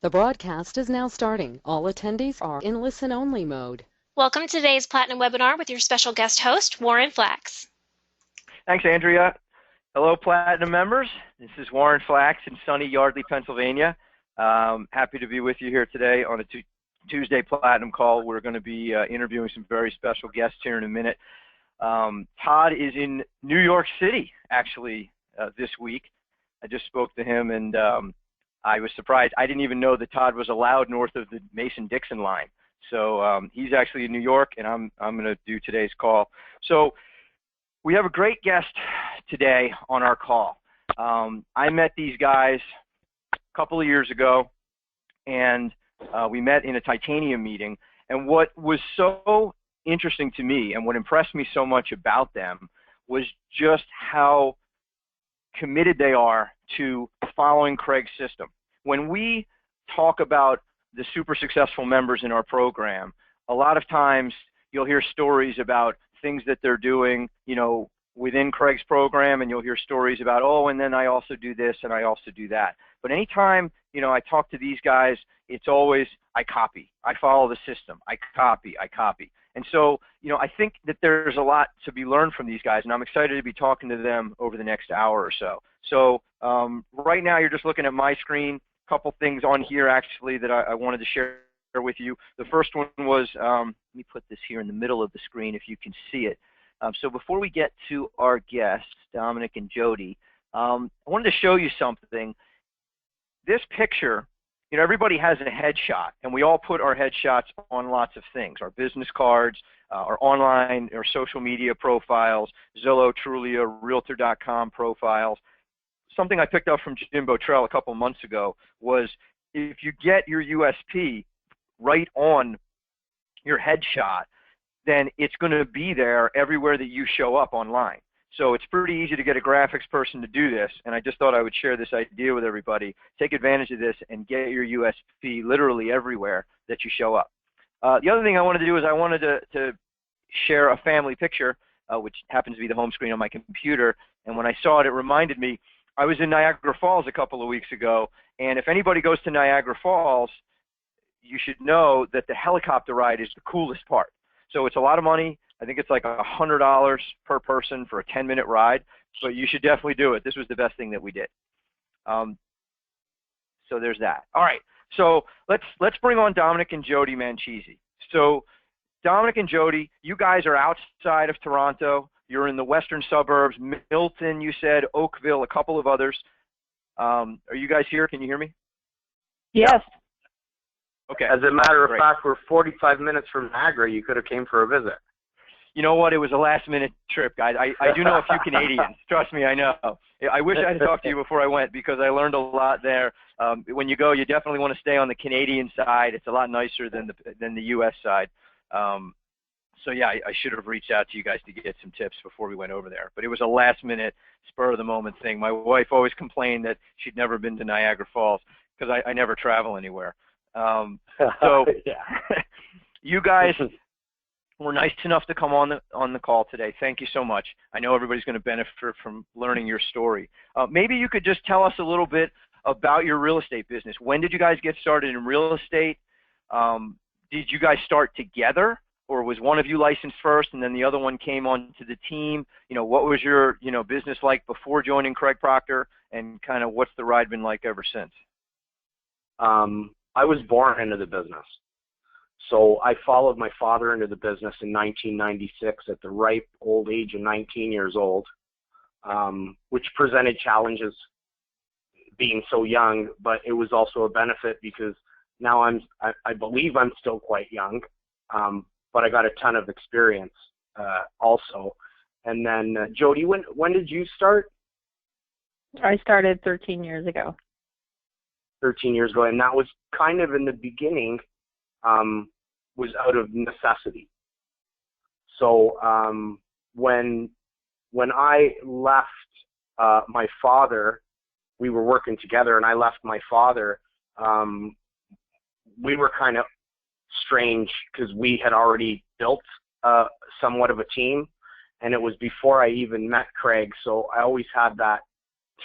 The broadcast is now starting. All attendees are in listen-only mode. Welcome to today's Platinum webinar with your special guest host, Warren Flax. Thanks, Andrea. Hello, Platinum members. This is Warren Flax in sunny Yardley, Pennsylvania. Happy to be with you here today on a Tuesday Platinum call. We're going to be interviewing some very special guests here in a minute. Todd is in New York City, actually, this week. I just spoke to him, and I was surprised. I didn't even know that Todd was allowed north of the Mason-Dixon line. So he's actually in New York, and I'm going to do today's call. So we have a great guest today on our call. I met these guys a couple of years ago, and we met in a titanium meeting. And what was so interesting to me and what impressed me so much about them was just how committed they are to following Craig's system. When we talk about the super successful members in our program, a lot of times you'll hear stories about things that they're doing, you know, within Craig's program, and you'll hear stories about, oh, and then I also do this and I also do that. But anytime, you know, I talk to these guys, it's always, I copy, I follow the system, I copy, I copy. And so, you know, I think that there's a lot to be learned from these guys, and I'm excited to be talking to them over the next hour or so. So right now you're just looking at my screen. A couple things on here actually that I wanted to share with you. The first one was, let me put this here in the middle of the screen if you can see it. So before we get to our guests, Dominic and Jody, I wanted to show you something. This picture, you know, everybody has a headshot, and we all put our headshots on lots of things, our business cards, our online or social media profiles, Zillow, Trulia, Realtor.com profiles. Something I picked up from Jim Botrell a couple months ago was if you get your USP right on your headshot, then it's going to be there everywhere that you show up online. So it's pretty easy to get a graphics person to do this, and I just thought I would share this idea with everybody. Take advantage of this and get your USP literally everywhere that you show up. The other thing I wanted to do is I wanted to share a family picture, which happens to be the home screen on my computer, and when I saw it, it reminded me, I was in Niagara Falls a couple of weeks ago, and if anybody goes to Niagara Falls, you should know that the helicopter ride is the coolest part. So it's a lot of money. I think it's like $100 per person for a 10-minute ride, but you should definitely do it. This was the best thing that we did. So there's that. All right, so let's bring on Dominic and Jody Manchisi. So Dominic and Jody, you guys are outside of Toronto. You're in the western suburbs, Milton, you said, Oakville, a couple of others. Are you guys here? Can you hear me? Yes. Okay. As a matter of Great. fact, we're 45 minutes from Niagara. You could have came for a visit. You know what? It was a last-minute trip, guys. I do know a few Canadians. Trust me, I know. I wish I had talked to you before I went because I learned a lot there. When you go, you definitely want to stay on the Canadian side. It's a lot nicer than the U.S. side. So yeah, I should have reached out to you guys to get some tips before we went over there. But it was a last-minute, spur-of-the-moment thing. My wife always complained that she'd never been to Niagara Falls because I never travel anywhere. So you guys were nice enough to come on the call today. Thank you so much. I know everybody's going to benefit from learning your story. Maybe you could just tell us a little bit about your real estate business. When did you guys get started in real estate? Did you guys start together, or was one of you licensed first and then the other one came on to the team? You know, what was your business like before joining Craig Proctor, and kind of what's the ride been like ever since? I was born into the business. So I followed my father into the business in 1996 at the ripe old age of 19 years old, which presented challenges being so young, but it was also a benefit because now I believe I'm still quite young, but I got a ton of experience also. And then Jody, when did you start? I started 13 years ago. 13 years ago, and that was kind of in the beginning, was out of necessity. So when I left my father, we were working together, and I left my father, we were kind of strange because we had already built somewhat of a team, and it was before I even met Craig, so I always had that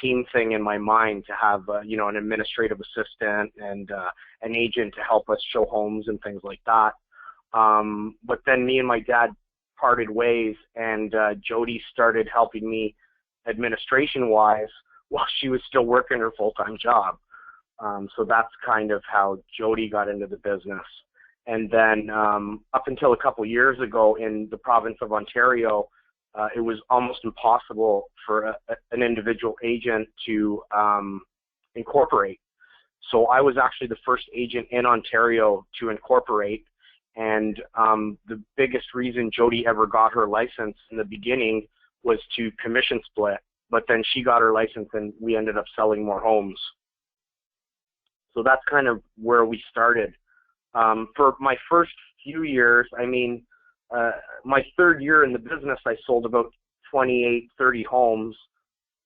team thing in my mind to have, you know, an administrative assistant and an agent to help us show homes and things like that. But then me and my dad parted ways, and Jody started helping me administration-wise while she was still working her full-time job. So that's kind of how Jody got into the business. And then up until a couple years ago in the province of Ontario, it was almost impossible for an individual agent to incorporate. So I was actually the first agent in Ontario to incorporate. And the biggest reason Jody ever got her license in the beginning was to commission split. But then she got her license and we ended up selling more homes. So that's kind of where we started. For my first few years, I mean, my third year in the business, I sold about 28, 30 homes.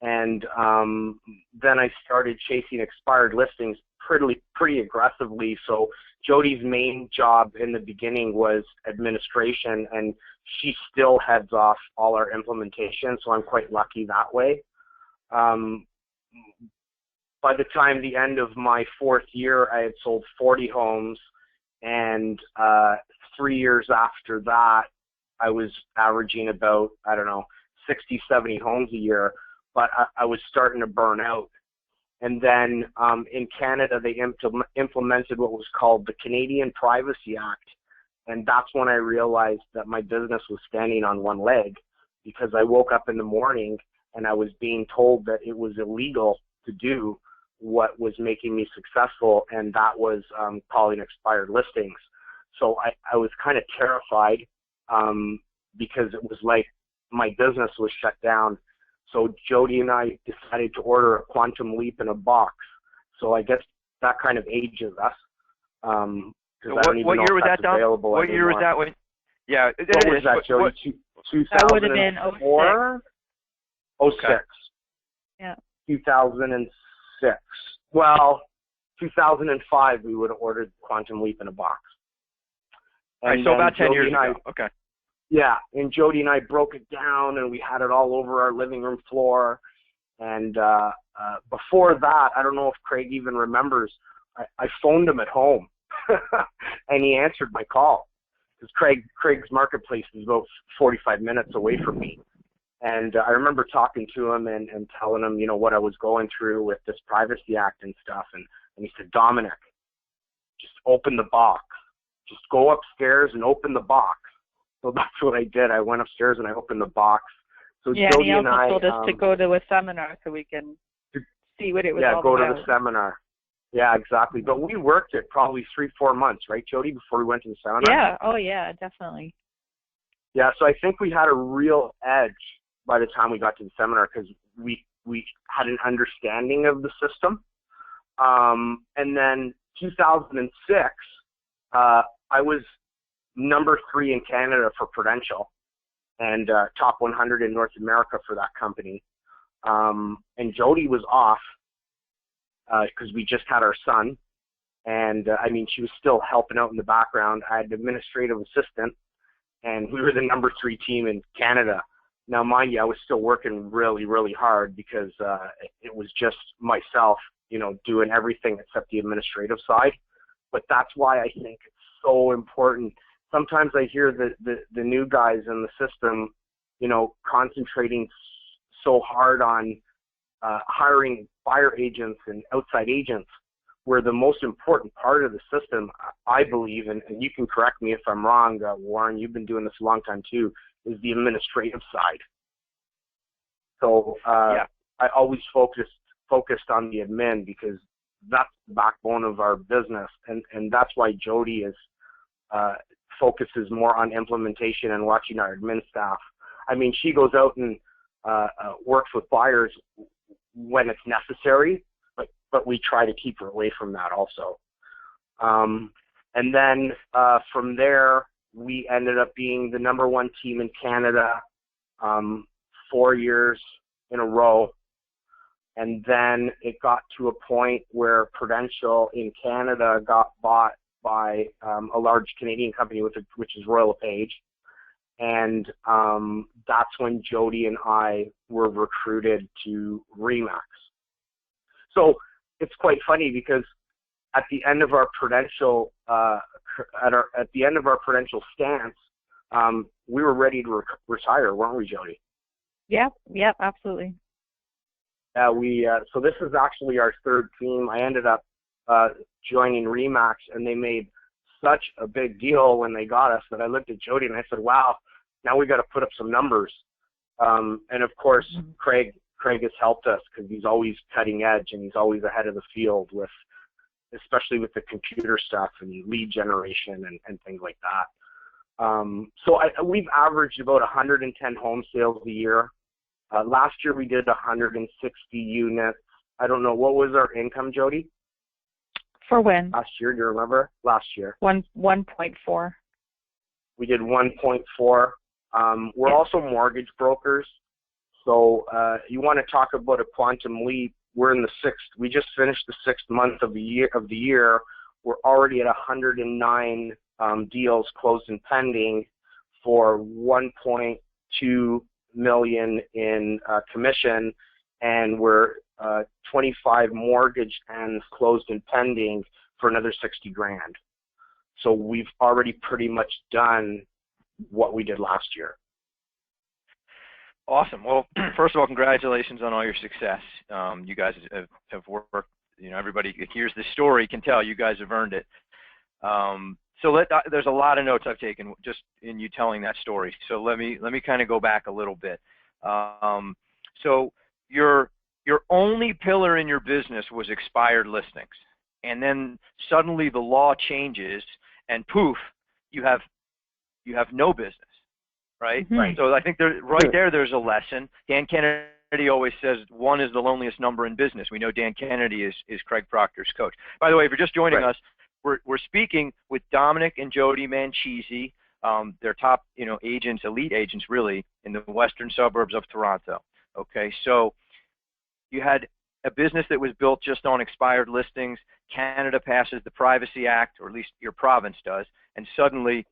And then I started chasing expired listings pretty aggressively. So Jody's main job in the beginning was administration, and she still heads off all our implementation, so I'm quite lucky that way. By the time the end of my fourth year, I had sold 40 homes, and 3 years after that, I was averaging about, I don't know, 60, 70 homes a year, but I was starting to burn out. And then in Canada, they implemented what was called the Canadian Privacy Act, and that's when I realized that my business was standing on one leg, because I woke up in the morning and I was being told that it was illegal to do what was making me successful, and that was calling expired listings. So I was kind of terrified because it was like my business was shut down. So Jody and I decided to order a Quantum Leap in a box. So I guess that kind of ages us. So what year was that, Dom? What year was that? Yeah, what was that, Jody? 2004? That would have been 06. 06. Yeah. 2006. Well, 2005 we would have ordered Quantum Leap in a box. All right, so about 10 years ago. Okay. Yeah, and Jody and I broke it down, and we had it all over our living room floor. And before that, I don't know if Craig even remembers, I phoned him at home, and he answered my call. Because Craig's marketplace is about 45 minutes away from me. And I remember talking to him and telling him, you know, what I was going through with this Privacy Act and stuff. And he said, Dominic, just open the box. Just go upstairs and open the box. So that's what I did. I went upstairs and I opened the box. So yeah, Jody he also and I told us to go to a seminar so we can see what it was all go about. to the seminar. Yeah, exactly. But we worked it probably 3-4 months, right, Jody, before we went to the seminar? Yeah. Oh, yeah, definitely. Yeah, so I think we had a real edge by the time we got to the seminar because we had an understanding of the system. And then 2006, I was number 3 in Canada for Prudential and top 100 in North America for that company. And Jody was off because we just had our son. And I mean, she was still helping out in the background. I had an administrative assistant, and we were the number 3 team in Canada. Now, mind you, I was still working really, really hard because it was just myself, you know, doing everything except the administrative side. But that's why I think it's so important. Sometimes I hear the new guys in the system, you know, concentrating so hard on hiring buyer agents and outside agents, where the most important part of the system, I believe, and you can correct me if I'm wrong, Warren, you've been doing this a long time too, is the administrative side. So I always focused on the admin because that's the backbone of our business, and that's why Jody focuses more on implementation and watching our admin staff. I mean, she goes out and works with buyers when it's necessary, but we try to keep her away from that also. And then from there, we ended up being the number 1 team in Canada 4 years in a row. And then it got to a point where Prudential in Canada got bought by a large Canadian company, which is Royal LePage. And that's when Jody and I were recruited to RE/MAX. So it's quite funny because at the end of our prudential stance, we were ready to retire, weren't we, Jody? Yep, absolutely. So this is actually our third team. I ended up joining Remax, and they made such a big deal when they got us that I looked at Jody and I said, wow, now we got to put up some numbers. And of course, Craig has helped us because he's always cutting edge and he's always ahead of the field with, especially with the computer stuff and lead generation and things like that. So we've averaged about 110 home sales a year. Last year we did 160 units. I don't know, what was our income, Jody? For when? Last year, do you remember? Last year. 1.4. We did 1.4. We're also mortgage brokers. So you want to talk about a quantum leap. We're in the we just finished the 6th month of the year. We're already at 109 deals closed and pending for 1.2 million in commission, and we're 25 mortgage ends closed and pending for another 60 grand. So we've already pretty much done what we did last year. Awesome. Well, first of all, congratulations on all your success. You guys have worked, everybody who hears this story can tell you guys have earned it. So there's a lot of notes I've taken just in you telling that story. So let me kind of go back a little bit. So your only pillar in your business was expired listings, and then suddenly the law changes, and poof, you have no business, right? Mm-hmm. Right. So I think there's a lesson. Dan Kennedy always says 1 is the loneliest number in business. We know Dan Kennedy is Craig Proctor's coach. By the way, if you're just joining us, we're speaking with Dominic and Jody Manchisi. They're top, agents, elite agents, really, in the western suburbs of Toronto. Okay, so you had a business that was built just on expired listings. Canada passes the Privacy Act, or at least your province does, and suddenly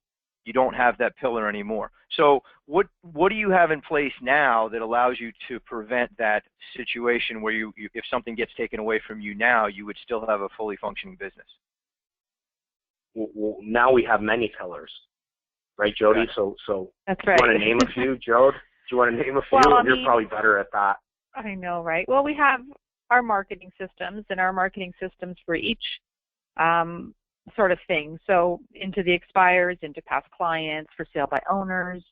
you don't have that pillar anymore. So what do you have in place now that allows you to prevent that situation where you if something gets taken away from you now, you would still have a fully functioning business? Well, now we have many pillars, right, Jody? Okay. So that's right. Do you want to name a few, Jode? Do you want to name a few? Well, You're probably better at that. I know, right? Well, we have our marketing systems, and our marketing systems for each sort of thing. So into the expires, into past clients, for sale by owners.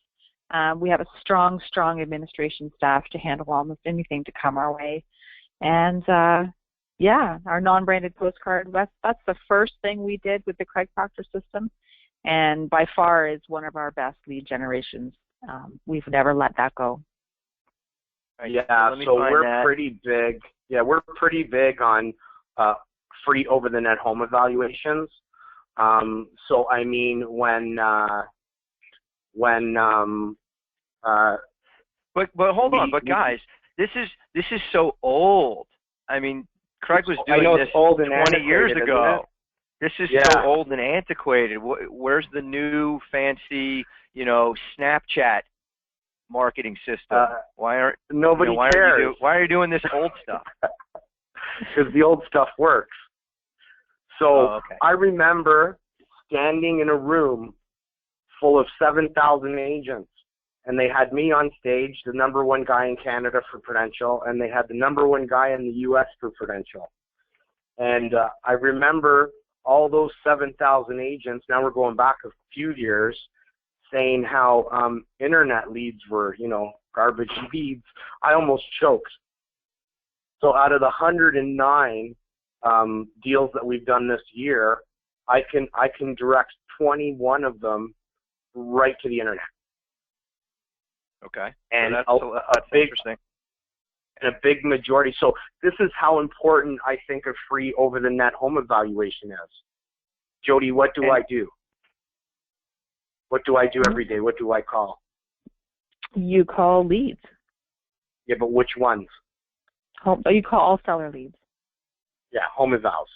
We have a strong administration staff to handle almost anything to come our way. And our non-branded postcard, that's the first thing we did with the Craig Proctor system, and by far is one of our best lead generations. We've never let that go. Yeah, so we're pretty big. Yeah, we're pretty big on free over-the-net home evaluations. So I mean, but hold on, guys, this is so old. I mean, Craig was doing this 20 years ago. This is so old and antiquated. Where's the new fancy, Snapchat marketing system? Nobody cares. Why are you doing this old stuff? Because the old stuff works. So I remember standing in a room full of 7,000 agents, and they had me on stage, the #1 guy in Canada for Prudential, and they had the #1 guy in the U.S. for Prudential. And I remember all those 7,000 agents, now we're going back a few years, saying how internet leads were, garbage leads. I almost choked. So out of the 109 deals that we've done this year, I can direct 21 of them right to the internet. Okay. And so that's big, interesting. And a big majority. So this is how important I think a free over-the-net home evaluation is. Jody, what do I do? What do I do every day? What do I call? You call leads. Yeah, but which ones? You call all seller leads. Yeah, home evals.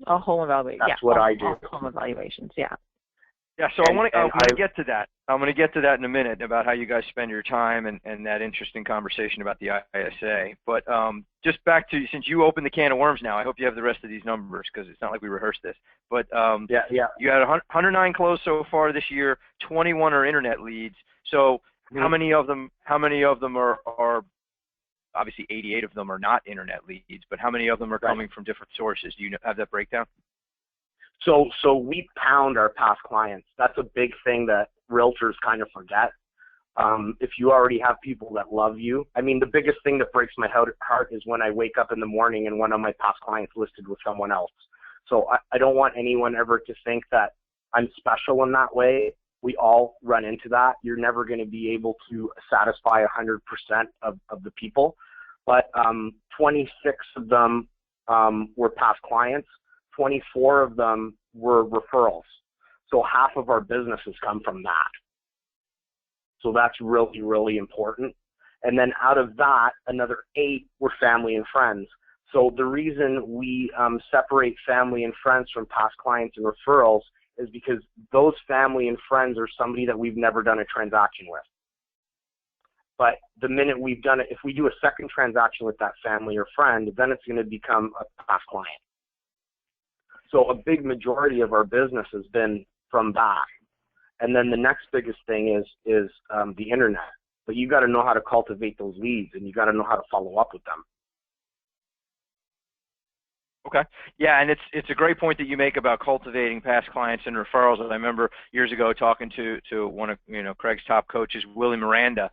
All home evaluations. That's what I do. All home evaluations, yeah. Yeah, so I'm going to get to that. I'm going to get to that in a minute about how you guys spend your time and that interesting conversation about the ISA. But just back to, since you opened the can of worms now, I hope you have the rest of these numbers because it's not like we rehearsed this. But yeah. You had 109 closed so far this year. 21 are internet leads. So how many of them are obviously 88 of them are not internet leads, but how many of them are coming from different sources? Do you have that breakdown? So we pound our past clients. That's a big thing that realtors kind of forget. If you already have people that love you, I mean, the biggest thing that breaks my heart is when I wake up in the morning and one of my past clients listed with someone else. So I don't want anyone ever to think that I'm special in that way. We all run into that. You're never going to be able to satisfy 100% of the people. But 26 of them were past clients. 24 of them were referrals. So half of our business has come from that. So that's really, really important. And then out of that, another 8 were family and friends. So the reason we separate family and friends from past clients and referrals is because those family and friends are somebody that we've never done a transaction with. But the minute we've done it, if we do a second transaction with that family or friend, then it's going to become a past client. So a big majority of our business has been from that. And then the next biggest thing is the internet. But you got to know how to cultivate those leads, and you got to know how to follow up with them. Okay. Yeah, and it's a great point that you make about cultivating past clients and referrals. I remember years ago talking to one of Craig's top coaches, Willie Miranda,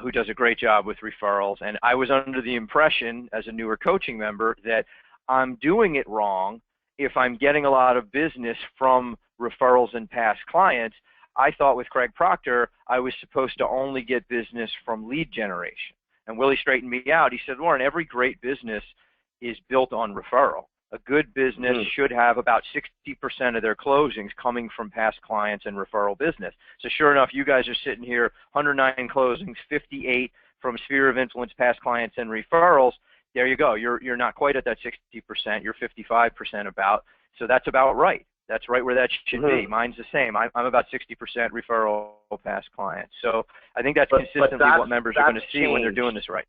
who does a great job with referrals. And I was under the impression as a newer coaching member that I'm doing it wrong if I'm getting a lot of business from referrals and past clients. I thought with Craig Proctor, I was supposed to only get business from lead generation. And Willie straightened me out. He said, Warren, every great business is built on referral. A good business should have about 60% of their closings coming from past clients and referral business. So sure enough, you guys are sitting here, 109 closings, 58 from sphere of influence, past clients and referrals. There you go. You're not quite at that 60%. You're 55% about. So that's about right. That's right where that should be. Mine's the same. I'm about 60% referral past clients. So I think that's consistently what members are going to see when they're doing this right.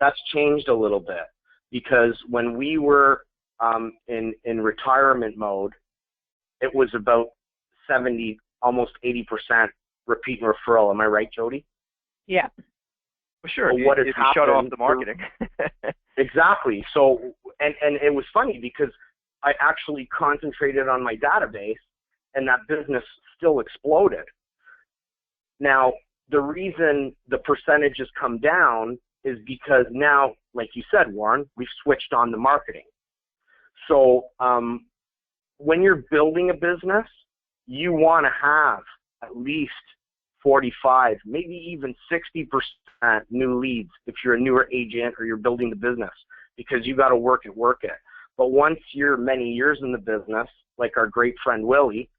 That's changed a little bit because when we were in retirement mode, it was about 70, almost 80% repeat and referral. Am I right, Jody? Yeah. Well, sure. Well, if you shut off the marketing. Exactly. So, and it was funny because I actually concentrated on my database, and that business still exploded. Now, the reason the percentage has come down is because now, like you said, Warren, we've switched on the marketing. So when you're building a business, you want to have at least 45, maybe even 60% new leads if you're a newer agent or you're building the business, because you got to work it. But once you're many years in the business, like our great friend Willie,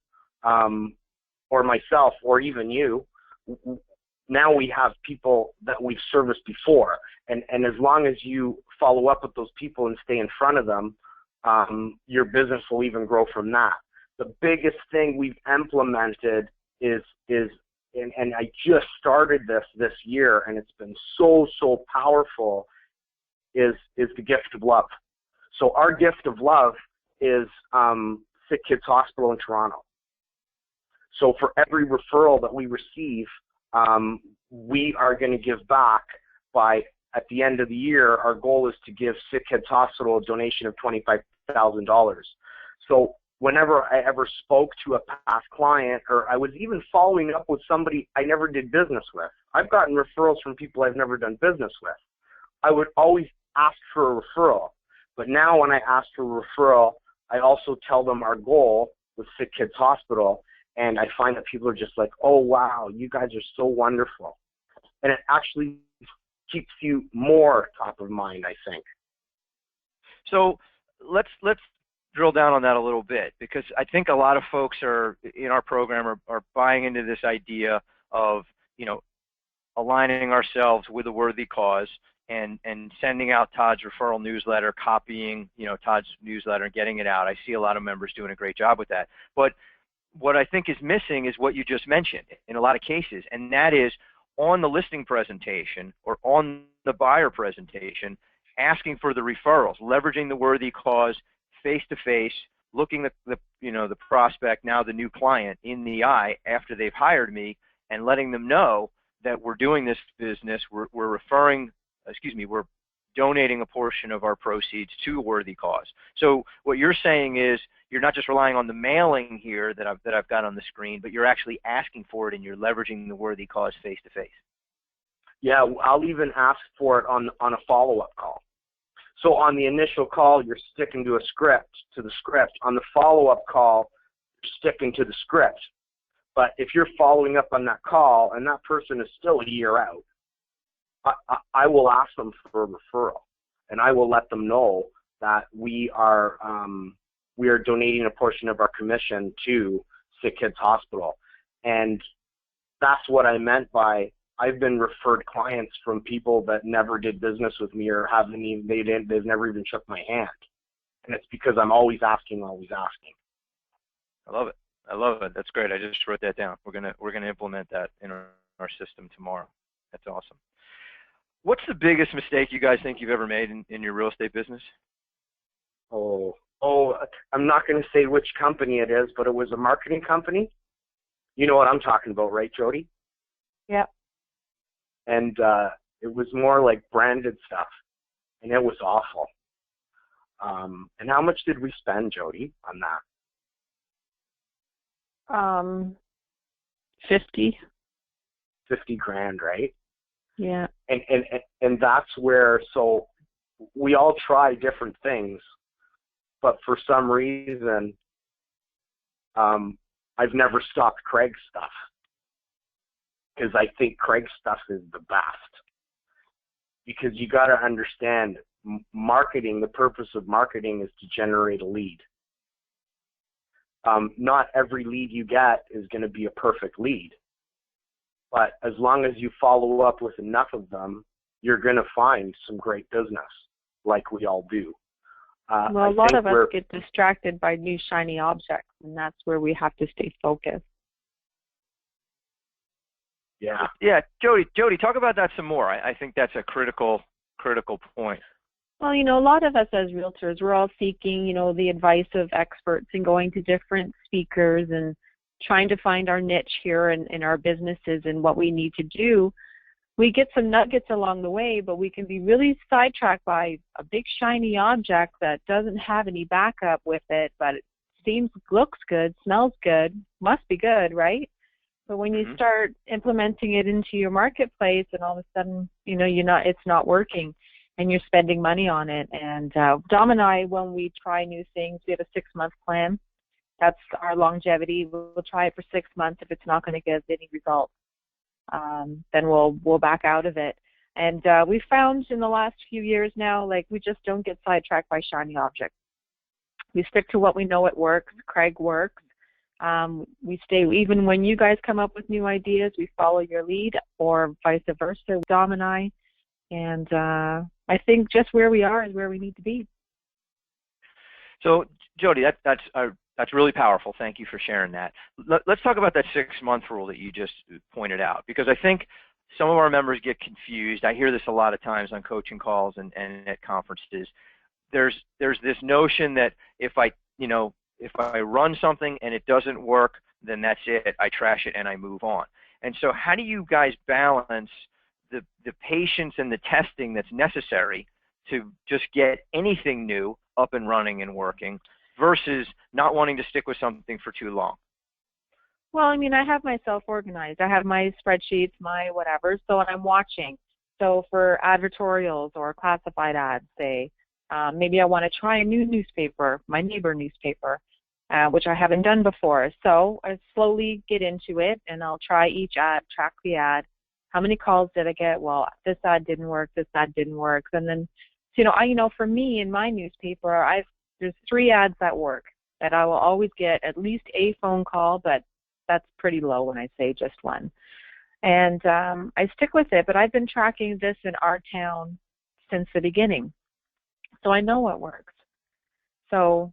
or myself, or even you, now we have people that we've serviced before. And as long as you follow up with those people and stay in front of them, your business will even grow from that. The biggest thing we've implemented is and I just started this year, and it's been so powerful, is the gift of love. So our gift of love is Sick Kids Hospital in Toronto. So for every referral that we receive, we are going to give back by, at the end of the year, our goal is to give Sick Kids Hospital a donation of $25,000. So whenever I ever spoke to a past client, or I was even following up with somebody I never did business with, I've gotten referrals from people I've never done business with. I would always ask for a referral. But now when I ask for a referral, I also tell them our goal with Sick Kids Hospital, and I find that people are just like, oh, wow, you guys are so wonderful. And it actually keeps you more top of mind, I think. So let's drill down on that a little bit, because I think a lot of folks are in our program are buying into this idea of, aligning ourselves with a worthy cause and sending out Todd's referral newsletter, copying, Todd's newsletter and getting it out. I see a lot of members doing a great job with that. But what I think is missing is what you just mentioned in a lot of cases, and that is on the listing presentation or on the buyer presentation, asking for the referrals, leveraging the worthy cause face-to-face, looking the prospect, now the new client, in the eye after they've hired me, and letting them know that we're doing this business, we're donating a portion of our proceeds to a worthy cause. So what you're saying is you're not just relying on the mailing here that I've got on the screen, but you're actually asking for it and you're leveraging the worthy cause face to face. Yeah, I'll even ask for it on a follow-up call. So on the initial call, you're sticking to the script. On the follow-up call, you're sticking to the script. But if you're following up on that call and that person is still a year out, I will ask them for a referral, and I will let them know that we are donating a portion of our commission to Sick Kids Hospital. And that's what I meant by I've been referred clients from people that never did business with me or they've never even shook my hand. And it's because I'm always asking. I love it. I love it. That's great. I just wrote that down. We're gonna implement that in our system tomorrow. That's awesome. What's the biggest mistake you guys think you've ever made in your real estate business? Oh, I'm not going to say which company it is, but it was a marketing company. You know what I'm talking about, right, Jody? Yep. And it was more like branded stuff, and it was awful. And how much did we spend, Jody, on that? 50. 50 grand, right? Yeah. And that's where, so we all try different things, but for some reason, I've never stopped Craig's stuff because I think Craig's stuff is the best. Because you got to understand, marketing, the purpose of marketing is to generate a lead. Not every lead you get is going to be a perfect lead. But as long as you follow up with enough of them, you're going to find some great business, like we all do. Well, a lot of us get distracted by new shiny objects, and that's where we have to stay focused. Yeah. Yeah, Jody, talk about that some more. I think that's a critical point. Well, a lot of us as realtors, we're all seeking, the advice of experts and going to different speakers and trying to find our niche here in our businesses and what we need to do. We get some nuggets along the way, but we can be really sidetracked by a big shiny object that doesn't have any backup with it, but it looks good, smells good, must be good, right? But when you start implementing it into your marketplace and all of a sudden, it's not working and you're spending money on it. And Dom and I, when we try new things, we have a 6-month plan. That's our longevity. We'll try it for 6 months. If it's not going to give any results, then we'll back out of it. And we found in the last few years now, we just don't get sidetracked by shiny objects. We stick to what we know it works. Craig works. We stay, even when you guys come up with new ideas, we follow your lead, or vice versa, Dom and I. And I think just where we are is where we need to be. So, Jody, that's really powerful. Thank you for sharing that. Let's talk about that 6-month rule that you just pointed out, because I think some of our members get confused. I hear this a lot of times on coaching calls and at conferences. There's this notion that if I run something and it doesn't work, then that's it. I trash it and I move on. And so how do you guys balance the patience and the testing that's necessary to just get anything new up and running and working versus not wanting to stick with something for too long? Well, I have myself organized. I have my spreadsheets, my whatever, so I'm watching. So for advertorials or classified ads, say, maybe I want to try a new newspaper, my neighbor newspaper, which I haven't done before. So I slowly get into it, and I'll try each ad, track the ad. How many calls did I get? Well, this ad didn't work, this ad didn't work. And then, for me in my newspaper, there's 3 ads that work, that I will always get at least a phone call, but that's pretty low when I say just one. And I stick with it, but I've been tracking this in our town since the beginning. So I know what works. So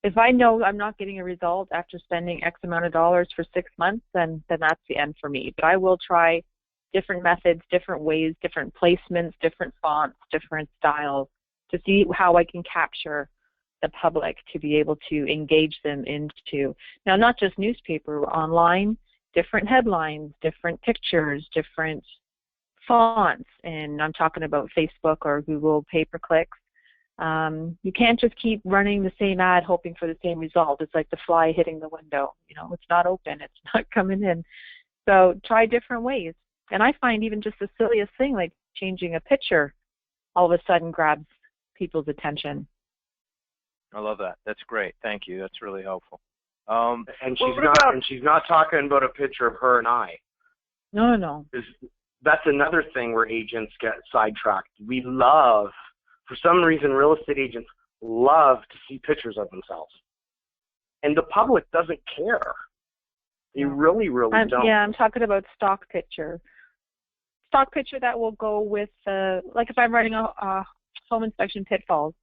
if I know I'm not getting a result after spending X amount of dollars for 6 months, then that's the end for me. But I will try different methods, different ways, different placements, different fonts, different styles to see how I can capture the public to be able to engage them into, now not just newspaper, online, different headlines, different pictures, different fonts, and I'm talking about Facebook or Google pay-per-clicks. You can't just keep running the same ad hoping for the same result. It's like the fly hitting the window. You know, it's not open, it's not coming in. So try different ways. And I find even just the silliest thing like changing a picture all of a sudden grabs people's attention. I love that. That's great. Thank you. That's really helpful. And she's not talking about a picture of her and I. No. That's another thing where agents get sidetracked. We love, for some reason, real estate agents love to see pictures of themselves. And the public doesn't care. They really don't. Yeah, I'm talking about stock picture. Stock picture that will go with, like if I'm running a home inspection pitfalls.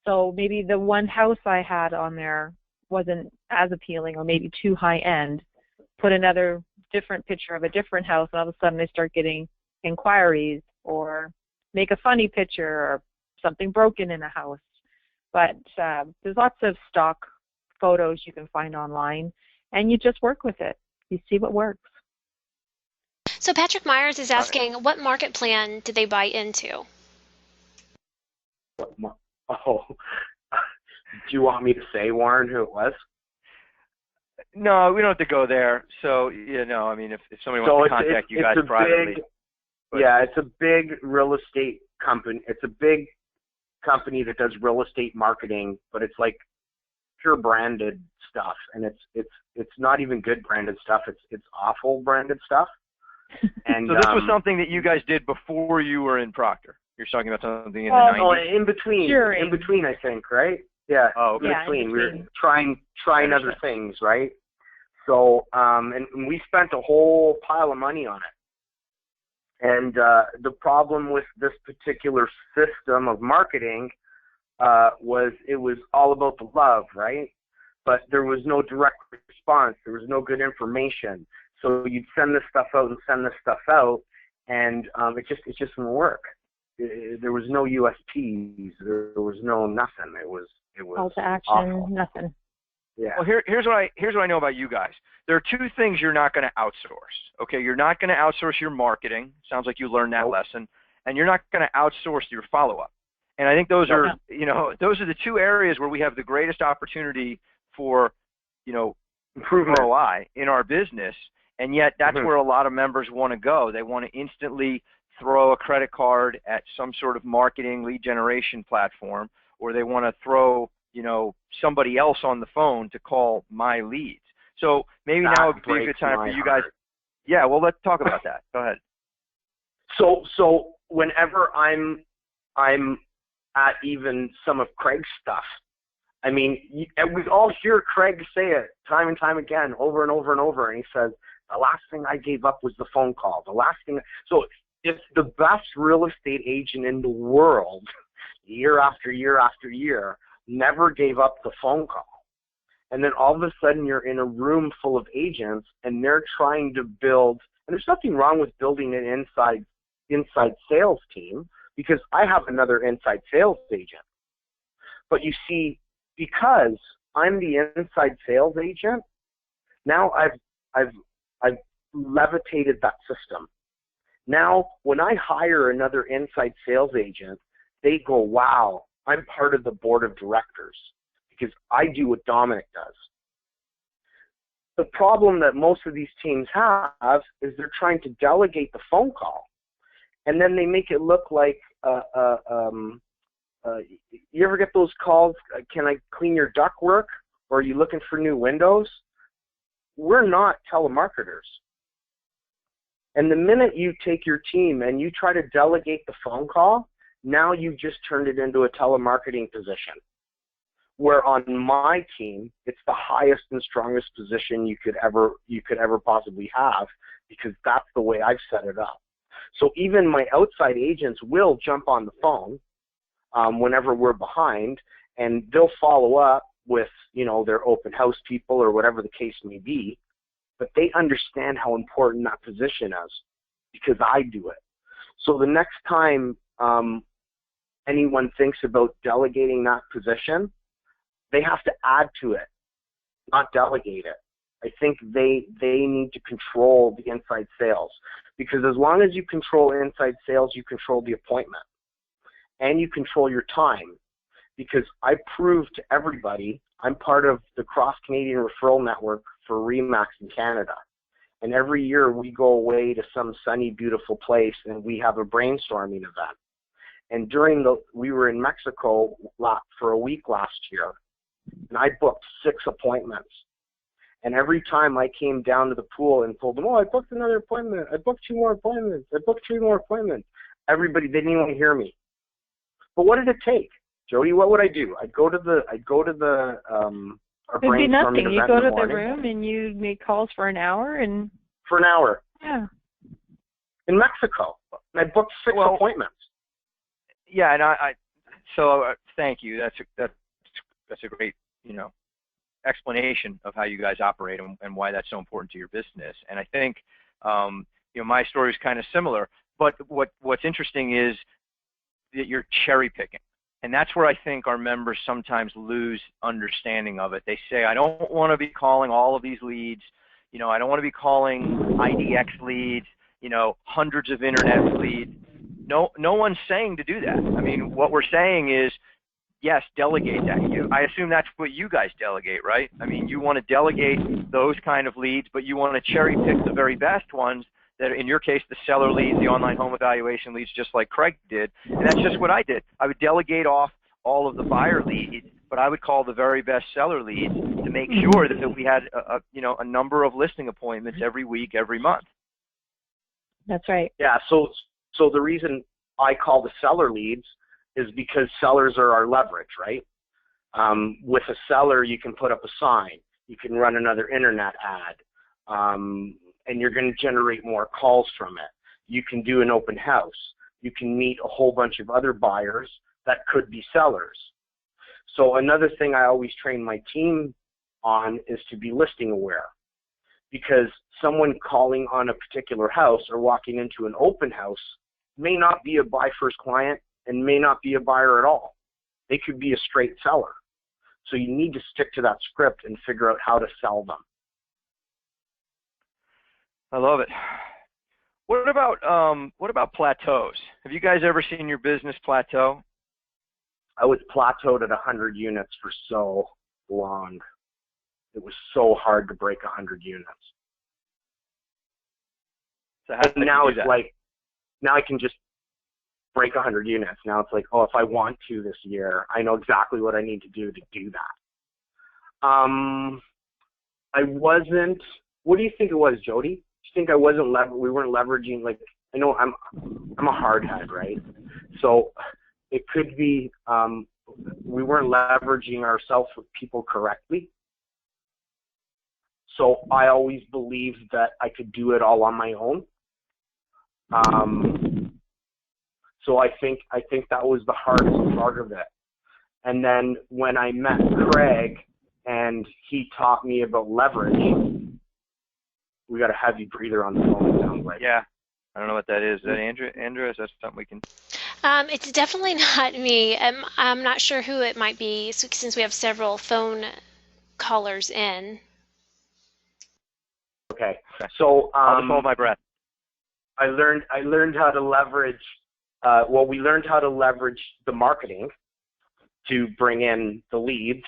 So maybe the one house I had on there wasn't as appealing or maybe too high end. Put another different picture of a different house and all of a sudden I start getting inquiries, or make a funny picture or something broken in a house. But there's lots of stock photos you can find online and you just work with it. You see what works. So Patrick Myers is asking, what market plan did they buy into? Oh, do you want me to say, Warren, who it was? No, we don't have to go there. So, I mean, if somebody wants to contact you guys privately. Yeah, it's a big real estate company. It's a big company that does real estate marketing, but it's like pure branded stuff, and it's not even good branded stuff. It's awful branded stuff. And so this was something that you guys did before you were in Proctor. You're talking about something in the 90s? No, in between, I think, right? Yeah, oh, okay. in between. We were trying other things, right? So, and we spent a whole pile of money on it. And the problem with this particular system of marketing was it was all about the love, right? But there was no direct response. There was no good information. So you'd send this stuff out, and it just wouldn't work. There was no USPs. There was no nothing. It was call to action, awful. Nothing. Yeah. Well, here's what I know about you guys. There are two things you're not going to outsource. Okay, you're not going to outsource your marketing. Sounds like you learned that lesson, and you're not going to outsource your follow-up. And I think those are those are the two areas where we have the greatest opportunity for improvement ROI in our business. And yet that's where a lot of members want to go. They want to instantly throw a credit card at some sort of marketing lead generation platform, or they want to throw, somebody else on the phone to call my leads. So maybe now would be a good time for you guys. Yeah, well, let's talk about that. Go ahead. So whenever I'm at even some of Craig's stuff, I mean, we all hear Craig say it time and time again, over and over and over, and he says, the last thing I gave up was the phone call. The last thing. So if the best real estate agent in the world, year after year after year, never gave up the phone call, and then all of a sudden you're in a room full of agents and they're trying to build, and there's nothing wrong with building an inside sales team, because I have another inside sales agent. But you see, because I'm the inside sales agent, now I've levitated that system. Now, when I hire another inside sales agent, they go, wow, I'm part of the board of directors because I do what Dominic does. The problem that most of these teams have is they're trying to delegate the phone call, and then they make it look like, you ever get those calls, can I clean your ductwork, or are you looking for new windows? We're not telemarketers. And the minute you take your team and you try to delegate the phone call, now you've just turned it into a telemarketing position. Where on my team, it's the highest and strongest position you could ever possibly have, because that's the way I've set it up. So even my outside agents will jump on the phone whenever we're behind, and they'll follow up with, you know, their open house people or whatever the case may be, but they understand how important that position is because I do it. So the next time anyone thinks about delegating that position, they have to add to it, not delegate it. I think they need to control the inside sales, because as long as you control inside sales, you control the appointment and you control your time. Because I prove to everybody, I'm part of the Cross-Canadian Referral Network for RE/MAX in Canada. And every year we go away to some sunny, beautiful place and we have a brainstorming event. And we were in Mexico for a week last year, and I booked 6 appointments. And every time I came down to the pool and told them, oh, I booked another appointment, I booked 2 more appointments, I booked 3 more appointments, everybody, they didn't even hear me. But what did it take? Jody, what would I do? I'd go to the our It'd be nothing. You go to the morning. room and you make calls for an hour and For an hour. Yeah. In Mexico. And I booked 6 appointments. Yeah, and so thank you. That's a great, you know, explanation of how you guys operate and why that's so important to your business. And I think, you know, my story is kind of similar. But what's interesting is that you're cherry picking. And that's where I think our members sometimes lose understanding of it. They say, I don't want to be calling all of these leads. You know, I don't want to be calling IDX leads, you know, hundreds of internet leads. No one's saying to do that. I mean, what we're saying is, yes, delegate that. I assume that's what you guys delegate, right? I mean, you want to delegate those kind of leads, but you want to cherry pick the very best ones that, in your case, the seller leads, the online home evaluation leads, just like Craig did. And that's just what I did. I would delegate off all of the buyer leads, but I would call the very best seller leads to make sure that we had a number of listing appointments every week, every month. That's right. Yeah, so the reason I call the seller leads is because sellers are our leverage, right? With a seller, you can put up a sign, you can run another internet ad, and you're going to generate more calls from it. You can do an open house. You can meet a whole bunch of other buyers that could be sellers. So another thing I always train my team on is to be listing aware, because someone calling on a particular house or walking into an open house may not be a buy first client and may not be a buyer at all. They could be a straight seller. So you need to stick to that script and figure out how to sell them. I love it. What about plateaus? Have you guys ever seen your business plateau? I was plateaued at 100 units for so long. It was so hard to break 100 units. So how now it's like, now I can just break 100 units. Now it's like, oh, if I want to this year, I know exactly what I need to do that. I wasn't, what do you think it was, Jody? Do you think I wasn't, we weren't leveraging, like, I know I'm a hard head, right? So it could be we weren't leveraging ourselves with people correctly. So I always believed that I could do it all on my own. So I think that was the hardest part of it. And then when I met Craig and he taught me about leverage, we got a heavy breather on the phone, it sounds like. Yeah. I don't know what that is. Is that Andrew? Is that something we can... It's definitely not me. I'm not sure who it might be, since we have several phone callers in. Okay. So I'll just hold my breath. I learned how to leverage. We learned how to leverage the marketing to bring in the leads.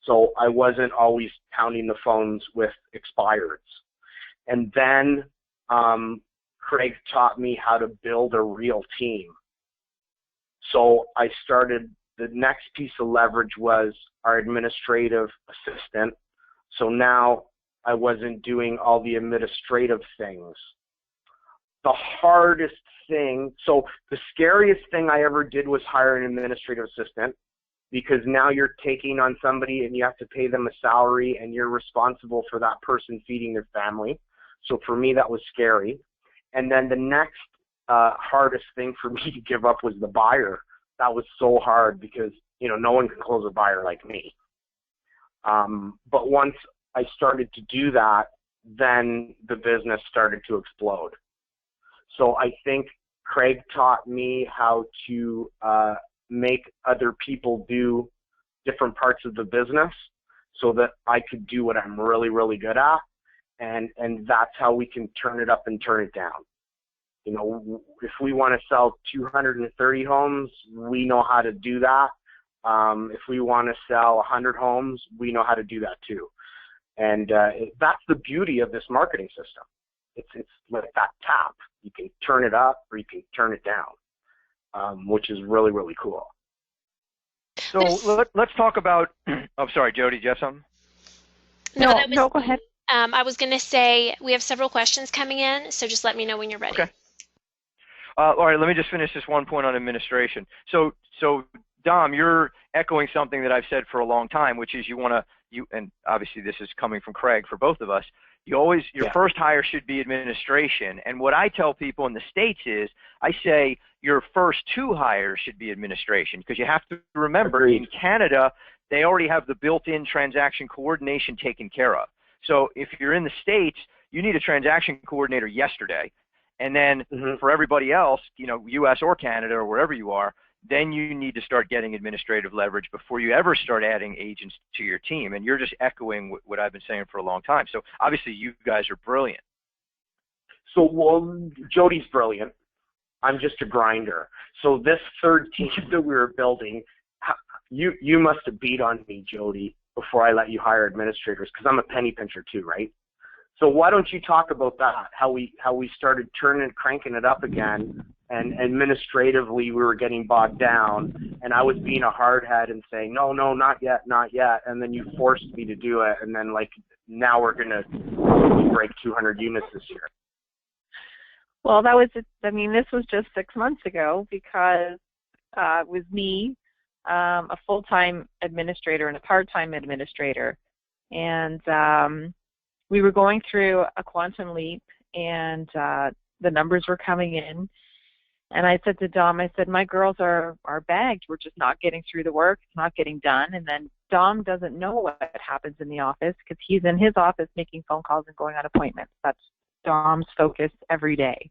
So I wasn't always pounding the phones with expireds. And then Craig taught me how to build a real team. So I started, the next piece of leverage was our administrative assistant. So now I wasn't doing all the administrative things. The hardest thing, so the scariest thing I ever did was hire an administrative assistant, because now you're taking on somebody and you have to pay them a salary and you're responsible for that person feeding their family. So for me, that was scary. And then the next hardest thing for me to give up was the buyer. That was so hard because, no one can close a buyer like me. But once I started to do that, then the business started to explode. So I think Craig taught me how to make other people do different parts of the business so that I could do what I'm really, really good at. And that's how we can turn it up and turn it down. You know, if we want to sell 230 homes, we know how to do that. If we want to sell 100 homes, we know how to do that too. And that's the beauty of this marketing system. It's like that tap. You can turn it up or you can turn it down, which is really, really cool. So let's talk about, I'm sorry, Jody, do you have something? No, go ahead. I was going to say we have several questions coming in, so just let me know when you're ready. Okay. All right, let me just finish this one point on administration. So Dom, you're echoing something that I've said for a long time, which is and obviously this is coming from Craig for both of us, your first hire should be administration. And what I tell people in the States is, I say your first 2 hires should be administration, because you have to remember, in Canada, they already have the built-in transaction coordination taken care of. So if you're in the States, you need a transaction coordinator yesterday. And then for everybody else, you know, US or Canada or wherever you are, then you need to start getting administrative leverage before you ever start adding agents to your team. And you're just echoing what I've been saying for a long time. So obviously you guys are brilliant. So, well, Jody's brilliant. I'm just a grinder. So this third team that we were building, you must have beat on me, Jody, before I let you hire administrators, because I'm a penny pincher too, right? So why don't you talk about that, how we started cranking it up again, and administratively we were getting bogged down, and I was being a hardhead and saying, no, not yet, and then you forced me to do it, and then like now we're going to break 200 units this year. Well, this was just 6 months ago, because it was me, a full-time administrator and a part-time administrator, and we were going through a quantum leap, and the numbers were coming in. And I said to Dom, my girls are bagged. We're just not getting through the work. It's not getting done. And then Dom doesn't know what happens in the office, because he's in his office making phone calls and going on appointments. That's Dom's focus every day.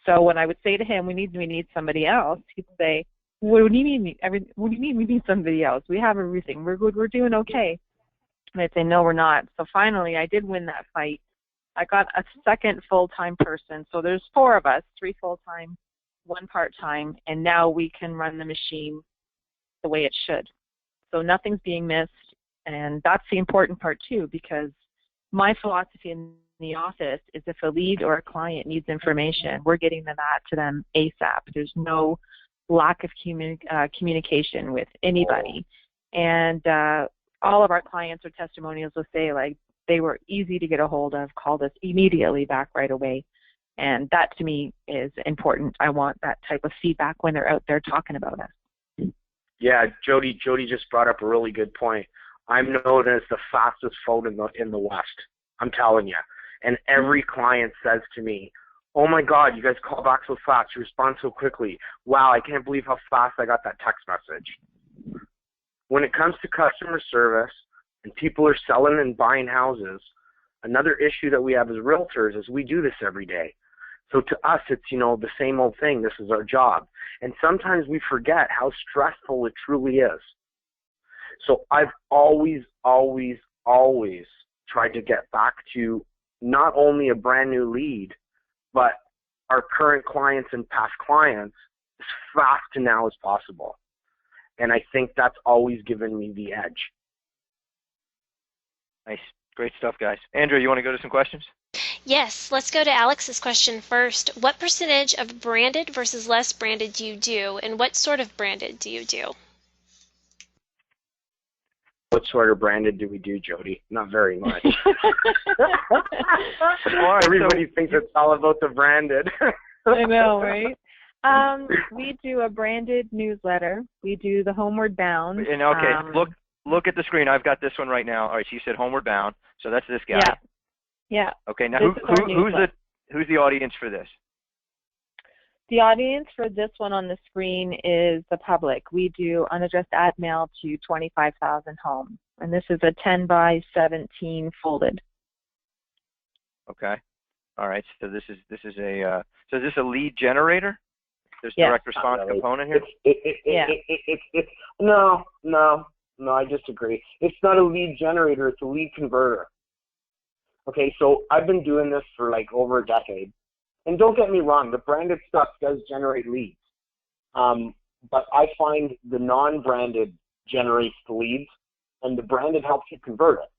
So when I would say to him, we need somebody else, he'd say, what do you mean? What do you mean we need somebody else? We have everything. We're good. We're doing okay. And I'd say, no, we're not. So finally, I did win that fight. I got a second full-time person. So there's 4 of us, 3 full-time, 1 part-time, and now we can run the machine the way it should. So nothing's being missed, and that's the important part too, because my philosophy in the office is if a lead or a client needs information, we're getting that to them ASAP. There's no lack of communication with anybody. And all of our clients or testimonials will say, like, they were easy to get a hold of, called us immediately back right away. And that to me is important. I want that type of feedback when they're out there talking about us. Yeah, Jody just brought up a really good point. I'm known as the fastest phone in the West. I'm telling you. And every client says to me, oh my God, you guys call back so fast, you respond so quickly. Wow, I can't believe how fast I got that text message. When it comes to customer service and people are selling and buying houses, another issue that we have as realtors is we do this every day. So to us, it's, the same old thing. This is our job. And sometimes we forget how stressful it truly is. So I've always tried to get back to not only a brand new lead, but our current clients and past clients as fast to now as possible. And I think that's always given me the edge. Nice. Great stuff, guys. Andrea, you want to go to some questions? Yes, let's go to Alex's question first. What percentage of branded versus less branded do you do, and what sort of branded do you do? What sort of branded do we do, Jody? Not very much. Everybody thinks it's all about the branded. I know, right? We do a branded newsletter. We do the Homeward Bound. And okay, look at the screen. I've got this one right now. All right, so you said Homeward Bound, so that's this guy. Yeah. Okay, now who's the audience for this? The audience for this one on the screen is the public. We do unaddressed ad mail to 25,000 homes. And this is a 10 by 17 folded. Okay. All right. So this is a so is this a lead generator? There's Yeah. direct response Really. component here. No, I disagree. It's not a lead generator, it's a lead converter. Okay, so I've been doing this for like over a decade. And don't get me wrong, the branded stuff does generate leads. But I find the non-branded generates the leads, and the branded helps you convert it.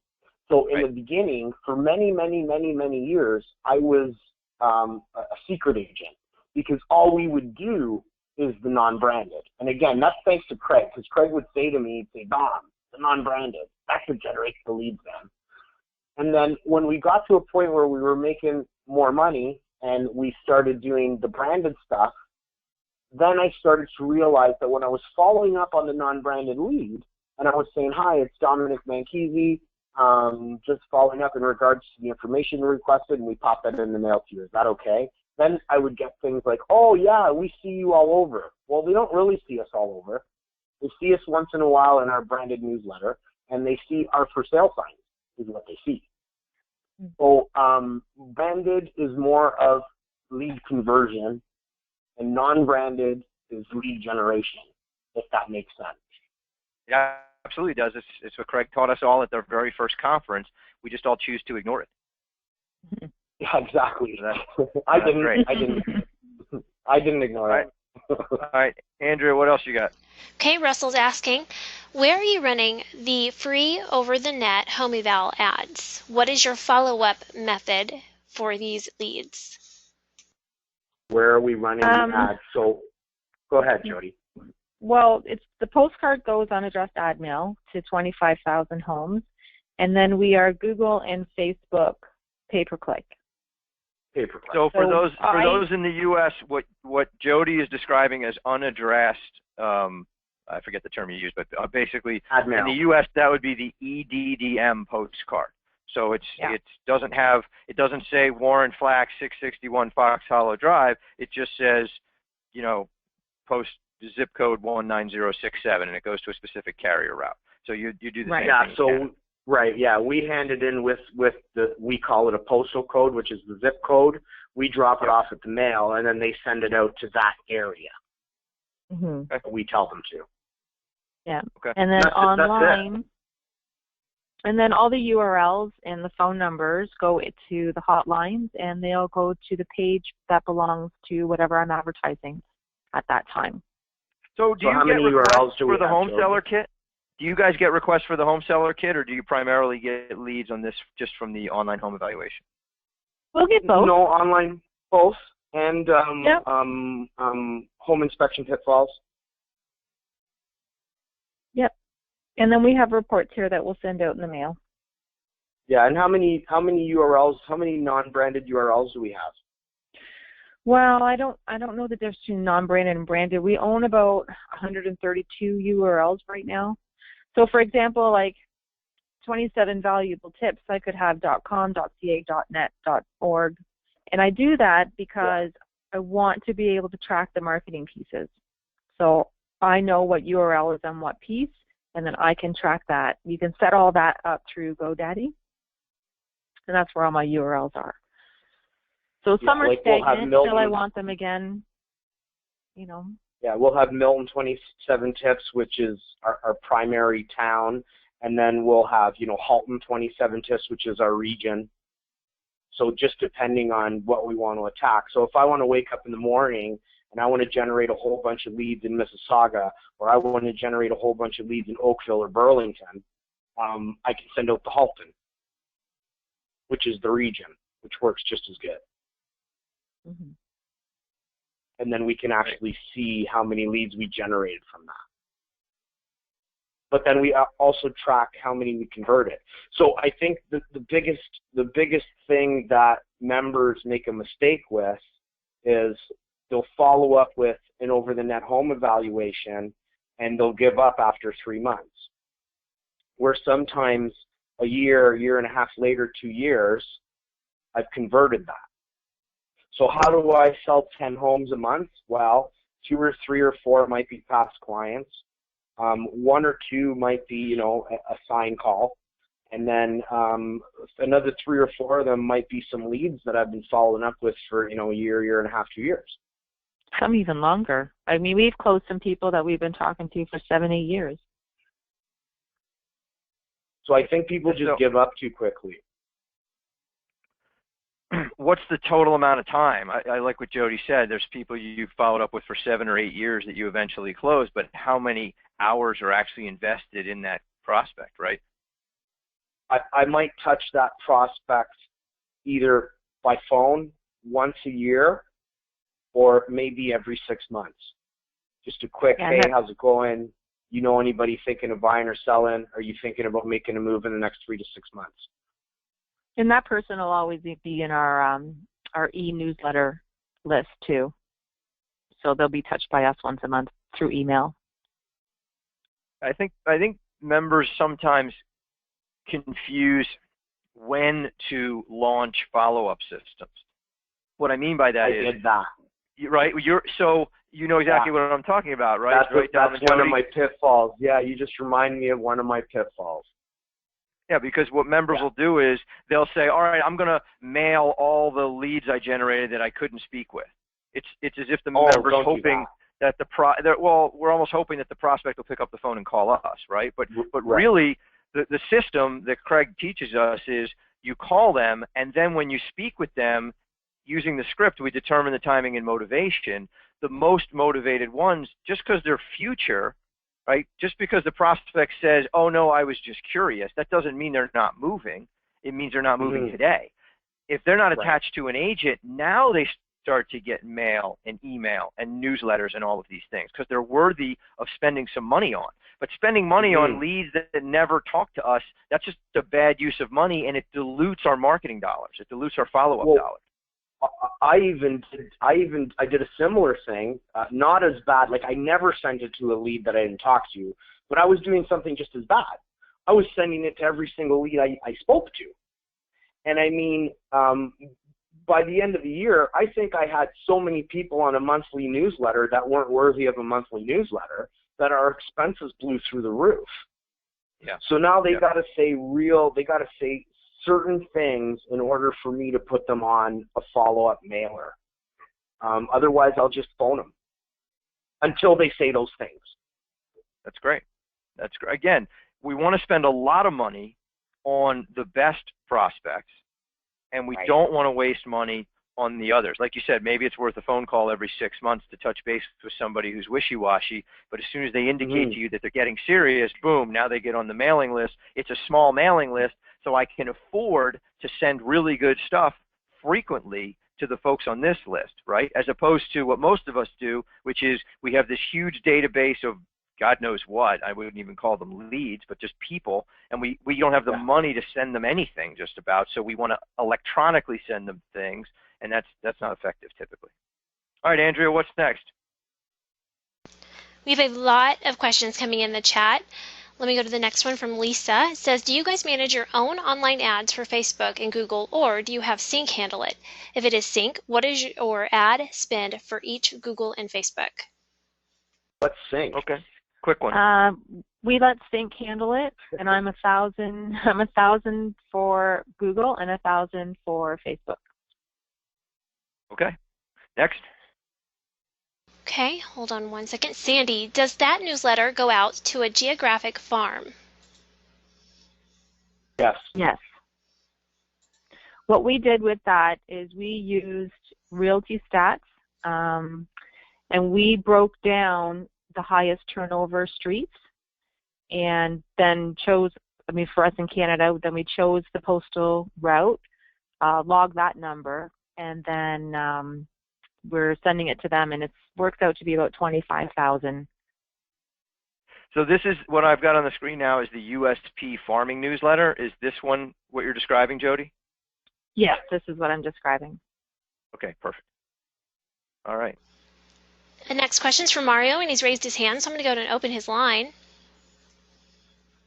So in the beginning, for many, many, many, many years, I was a secret agent, because all we would do is the non-branded. And again, that's thanks to Craig, because Craig would say to me, he'd say, Don, the non-branded, that's what generates the leads then. And then when we got to a point where we were making more money and we started doing the branded stuff, then I started to realize that when I was following up on the non-branded lead, and I was saying, hi, it's Dominic Manchese, just following up in regards to the information requested, and we pop that in the mail to you. Is that okay? Then I would get things like, oh, yeah, we see you all over. Well, they don't really see us all over. They see us once in a while in our branded newsletter, and they see our for sale signs is what they see. So branded is more of lead conversion, and non-branded is lead generation, if that makes sense. Yeah, absolutely does. It's what Craig taught us all at their very first conference. We just all choose to ignore it. Yeah, exactly. So I didn't ignore it. All right, Andrea, what else you got? Okay, Russell's asking, where are you running the free over-the-net home eval ads? What is your follow-up method for these leads? Where are we running the ads? So go ahead, Jody. Well, the postcard goes on addressed ad mail to 25,000 homes, and then we are Google and Facebook pay-per-click. Pay-per-click. So for those in the U.S., what Jody is describing as unaddressed, I forget the term you used, but basically in the U.S. that would be the EDDM postcard. So it doesn't say Warren Flax 661 Fox Hollow Drive. It just says, post zip code 19067, and it goes to a specific carrier route. So you do the same thing. So we hand it in with we call it a postal code, which is the zip code. We drop it off at the mail, and then they send it out to that area. Mm-hmm. We tell them to. Yeah. Okay. And then online, and then all the URLs and the phone numbers go to the hotlines, and they'll go to the page that belongs to whatever I'm advertising at that time. So do you get requests for the home seller kit? Do you guys get requests for the home seller kit, or do you primarily get leads on this just from the online home evaluation? We'll get both. No, online, both, and home inspection pitfalls. Yep. And then we have reports here that we'll send out in the mail. Yeah, and how many URLs, how many non-branded URLs do we have? Well, I don't know the difference between non-branded and branded. We own about 132 URLs right now. So, for example, like 27 valuable tips, I could have .com, .ca, .net, .org. And I do that because I want to be able to track the marketing pieces. So I know what URL is on what piece, and then I can track that. You can set all that up through GoDaddy, and that's where all my URLs are. So some are stagnant until I want them again, Yeah, we'll have Milton 27 tips, which is our primary town, and then we'll have, Halton 27 tips, which is our region. So just depending on what we want to attack. So if I want to wake up in the morning and I want to generate a whole bunch of leads in Mississauga, or I want to generate a whole bunch of leads in Oakville or Burlington, I can send out the Halton, which is the region, which works just as good. Mm-hmm. And then we can actually see how many leads we generated from that. But then we also track how many we converted. So I think the biggest thing that members make a mistake with is they'll follow up with an over-the-net home evaluation, and they'll give up after 3 months. Where sometimes a year and a half later, 2 years, I've converted that. So how do I sell 10 homes a month? Well, 2 or 3 or 4 might be past clients. One or two might be, you know, a sign call. And then another 3 or 4 of them might be some leads that I've been following up with for, you know, a year and a half, 2 years. Some even longer. I mean, we've closed some people that we've been talking to for 7, 8 years. So I think people just give up too quickly. What's the total amount of time? I like what Jody said. There's people you've followed up with for 7 or 8 years that you eventually close, but how many hours are actually invested in that prospect, right? I might touch that prospect either by phone once a year or maybe every 6 months. Just a quick, hey, how's it going? You know anybody thinking of buying or selling? Are you thinking about making a move in the next 3 to 6 months? And that person will always be in our e-newsletter list too. So they'll be touched by us once a month through email. I think members sometimes confuse when to launch follow-up systems. What I mean by that is, I did that. Right? So you know exactly what I'm talking about, right? That's one of my pitfalls. Yeah, you just remind me of one of my pitfalls. Yeah, because what members will do is they'll say, all right, I'm going to mail all the leads I generated that I couldn't speak with. It's as if the member's hoping that we're almost hoping that the prospect will pick up the phone and call us, right? But really, the system that Craig teaches us is you call them, and then when you speak with them, using the script, we determine the timing and motivation. The most motivated ones, just because they're future, right? Just because the prospect says, oh, no, I was just curious, that doesn't mean they're not moving. It means they're not moving today. If they're not attached to an agent, now they start to get mail and email and newsletters and all of these things because they're worthy of spending some money on. But spending money on leads that never talk to us, that's just a bad use of money, and it dilutes our marketing dollars. It dilutes our follow-up dollars. I did a similar thing, not as bad. Like I never sent it to a lead that I didn't talk to, but I was doing something just as bad. I was sending it to every single lead I spoke to. And I mean, by the end of the year, I think I had so many people on a monthly newsletter that weren't worthy of a monthly newsletter that our expenses blew through the roof. Yeah. So now they got to say certain things in order for me to put them on a follow-up mailer. Otherwise, I'll just phone them until they say those things. That's great. That's great. Again, we want to spend a lot of money on the best prospects, and we don't want to waste money on the others. Like you said, maybe it's worth a phone call every 6 months to touch base with somebody who's wishy-washy, but as soon as they indicate to you that they're getting serious, boom, now they get on the mailing list. It's a small mailing list, so I can afford to send really good stuff frequently to the folks on this list, right? As opposed to what most of us do, which is we have this huge database of God knows what. I wouldn't even call them leads, but just people, and we don't have the money to send them anything just about, so we want to electronically send them things, and that's not effective typically. All right, Andrea, what's next? We have a lot of questions coming in the chat. Let me go to the next one from Lisa. It says, do you guys manage your own online ads for Facebook and Google, or do you have Sync handle it? If it is Sync, what is your ad spend for each Google and Facebook? What's Sync? Okay, quick one. We let Sync handle it, and I'm $1,000 for Google and $1,000 for Facebook. Okay, next. Okay, hold on one second. Sandy, does that newsletter go out to a geographic farm? Yes. Yes. What we did with that is we used Realty Stats, and we broke down the highest turnover streets and then chose, I mean, for us in Canada, then we chose the postal route, logged that number, and then we're sending it to them, and it works out to be about 25,000. So this is what I've got on the screen now is the USP farming newsletter. Is this one what you're describing, Jody? Yes, this is what I'm describing. Okay, perfect. All right. The next question is from Mario, and he's raised his hand, so I'm going to go and open his line.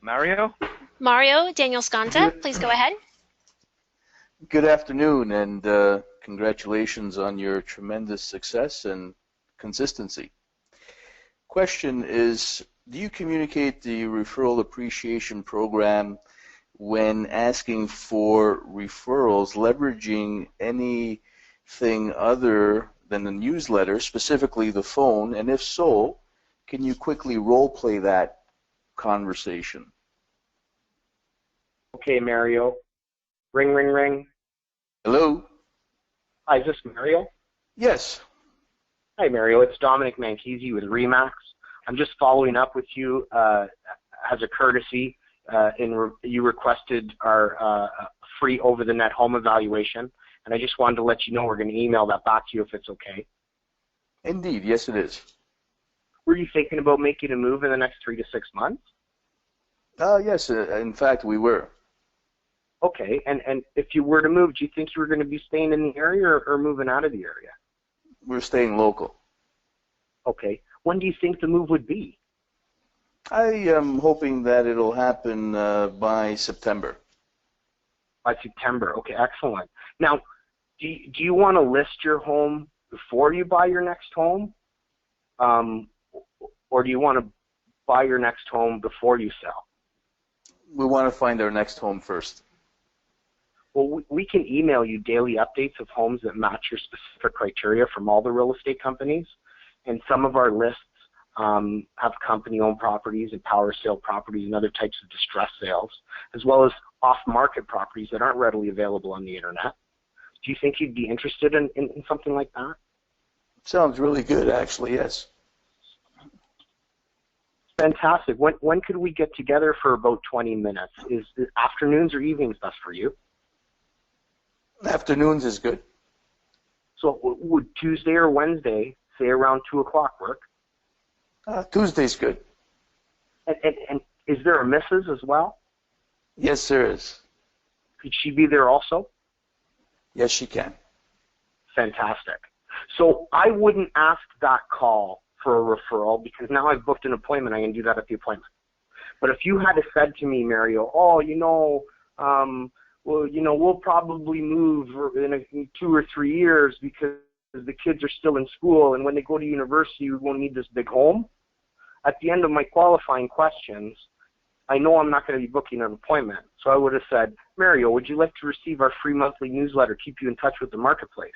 Mario? Mario Daniel Sconza, please go ahead. Good afternoon, and congratulations on your tremendous success and consistency. Question is, do you communicate the referral appreciation program when asking for referrals, leveraging anything other than the newsletter, specifically the phone? And if so, can you quickly role play that conversation? Okay, Mario. Ring, ring, ring. Hello? Hi, is this Mario? Yes. Hi, Mario. It's Dominic Manchese with Remax. I'm just following up with you as a courtesy. You requested our free over-the-net home evaluation, and I just wanted to let you know we're going to email that back to you if it's okay. Indeed, yes it is. Were you thinking about making a move in the next 3 to 6 months? Yes, in fact we were. Okay, and if you were to move, do you think you were going to be staying in the area or moving out of the area? We're staying local. Okay. When do you think the move would be? I am hoping that it'll happen by September. By September. Okay, excellent. Now, do you want to list your home before you buy your next home? Or do you want to buy your next home before you sell? We want to find our next home first. Well, we can email you daily updates of homes that match your specific criteria from all the real estate companies. And some of our lists have company-owned properties and power sale properties and other types of distress sales, as well as off-market properties that aren't readily available on the internet. Do you think you'd be interested in something like that? Sounds really good, actually, yes. Fantastic. When could we get together for about 20 minutes? Is afternoons or evenings best for you? Afternoons is good. So would Tuesday or Wednesday, say around 2 o'clock, work? Tuesday's good. And is there a Mrs. as well? Yes, there is. Could she be there also? Yes, she can. Fantastic. So I wouldn't ask that call for a referral because now I've booked an appointment. I can do that at the appointment. But if you had said to me, Mario, we'll probably move in 2 or 3 years because the kids are still in school, and when they go to university, we won't need this big home. At the end of my qualifying questions, I know I'm not going to be booking an appointment. So I would have said, Mario, would you like to receive our free monthly newsletter, keep you in touch with the marketplace?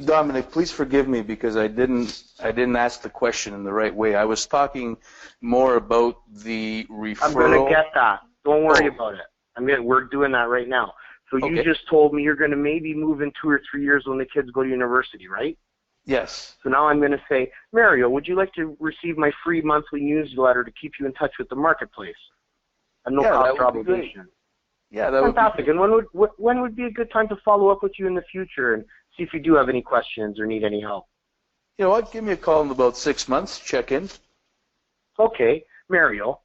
Dominic, please forgive me because I didn't ask the question in the right way. I was talking more about the referral. I'm going to get that. Don't worry about it. We're doing that right now. So you just told me you're going to maybe move in 2 or 3 years when the kids go to university, right? Yes. So now I'm going to say, Mario, would you like to receive my free monthly newsletter to keep you in touch with the marketplace? A no-cost obligation. Yeah, that would be fantastic. And when would be a good time to follow up with you in the future and see if you do have any questions or need any help? You know what? Give me a call in about 6 months. Check in. Okay, Mario.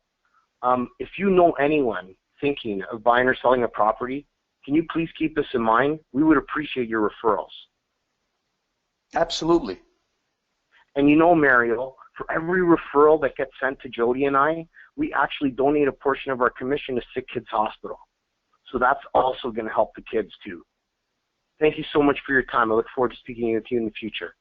If you know anyone thinking of buying or selling a property, can you please keep this in mind? We would appreciate your referrals. Absolutely. And Mario, for every referral that gets sent to Jody and I, we actually donate a portion of our commission to Sick Kids Hospital. So that's also going to help the kids too. Thank you so much for your time. I look forward to speaking with you in the future.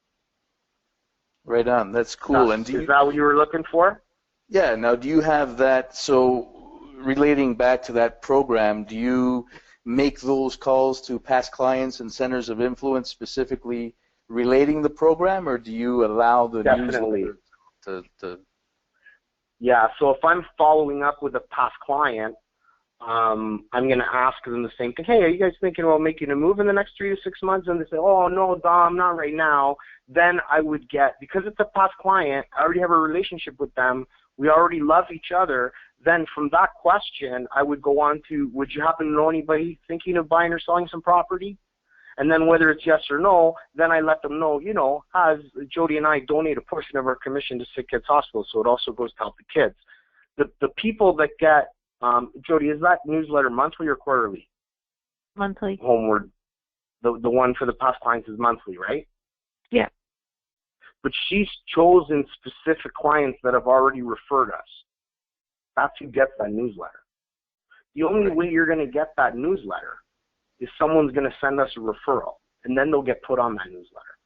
Right on. That's cool. Is that what you were looking for? Yeah. Now, do you have that? So relating back to that program, do you make those calls to past clients and centers of influence specifically relating the program, or do you allow the newsletter to? Yeah, so if I'm following up with a past client, I'm going to ask them the same thing. Hey, are you guys thinking about making a move in the next 3 to 6 months? And they say, oh, no, Dom, not right now. Then I would because it's a past client, I already have a relationship with them. We already love each other. Then from that question, I would go on to, would you happen to know anybody thinking of buying or selling some property? And then whether it's yes or no, then I let them know, as Jody and I donate a portion of our commission to Sick Kids Hospital, so it also goes to help the kids. The people that get, Jody, is that newsletter monthly or quarterly? Monthly. Homeward. The one for the past clients is monthly, right? Yeah. But she's chosen specific clients that have already referred us. That's who gets that newsletter. The only way you're going to get that newsletter is someone's going to send us a referral, and then they'll get put on that newsletter.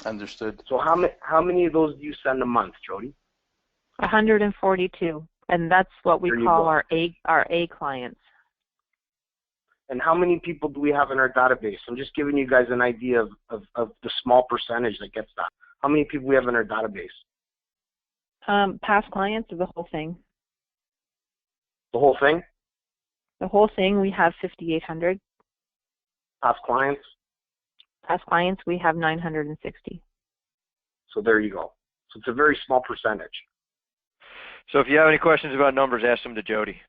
Understood. So how many of those do you send a month, Jody? 142, and that's what we There you call go. our A clients. And how many people do we have in our database? I'm just giving you guys an idea of the small percentage that gets that. How many people we have in our database? Past clients or the whole thing? The whole thing? The whole thing, we have 5,800. Past clients? Past clients, we have 960. So there you go. So it's a very small percentage. So if you have any questions about numbers, ask them to Jody.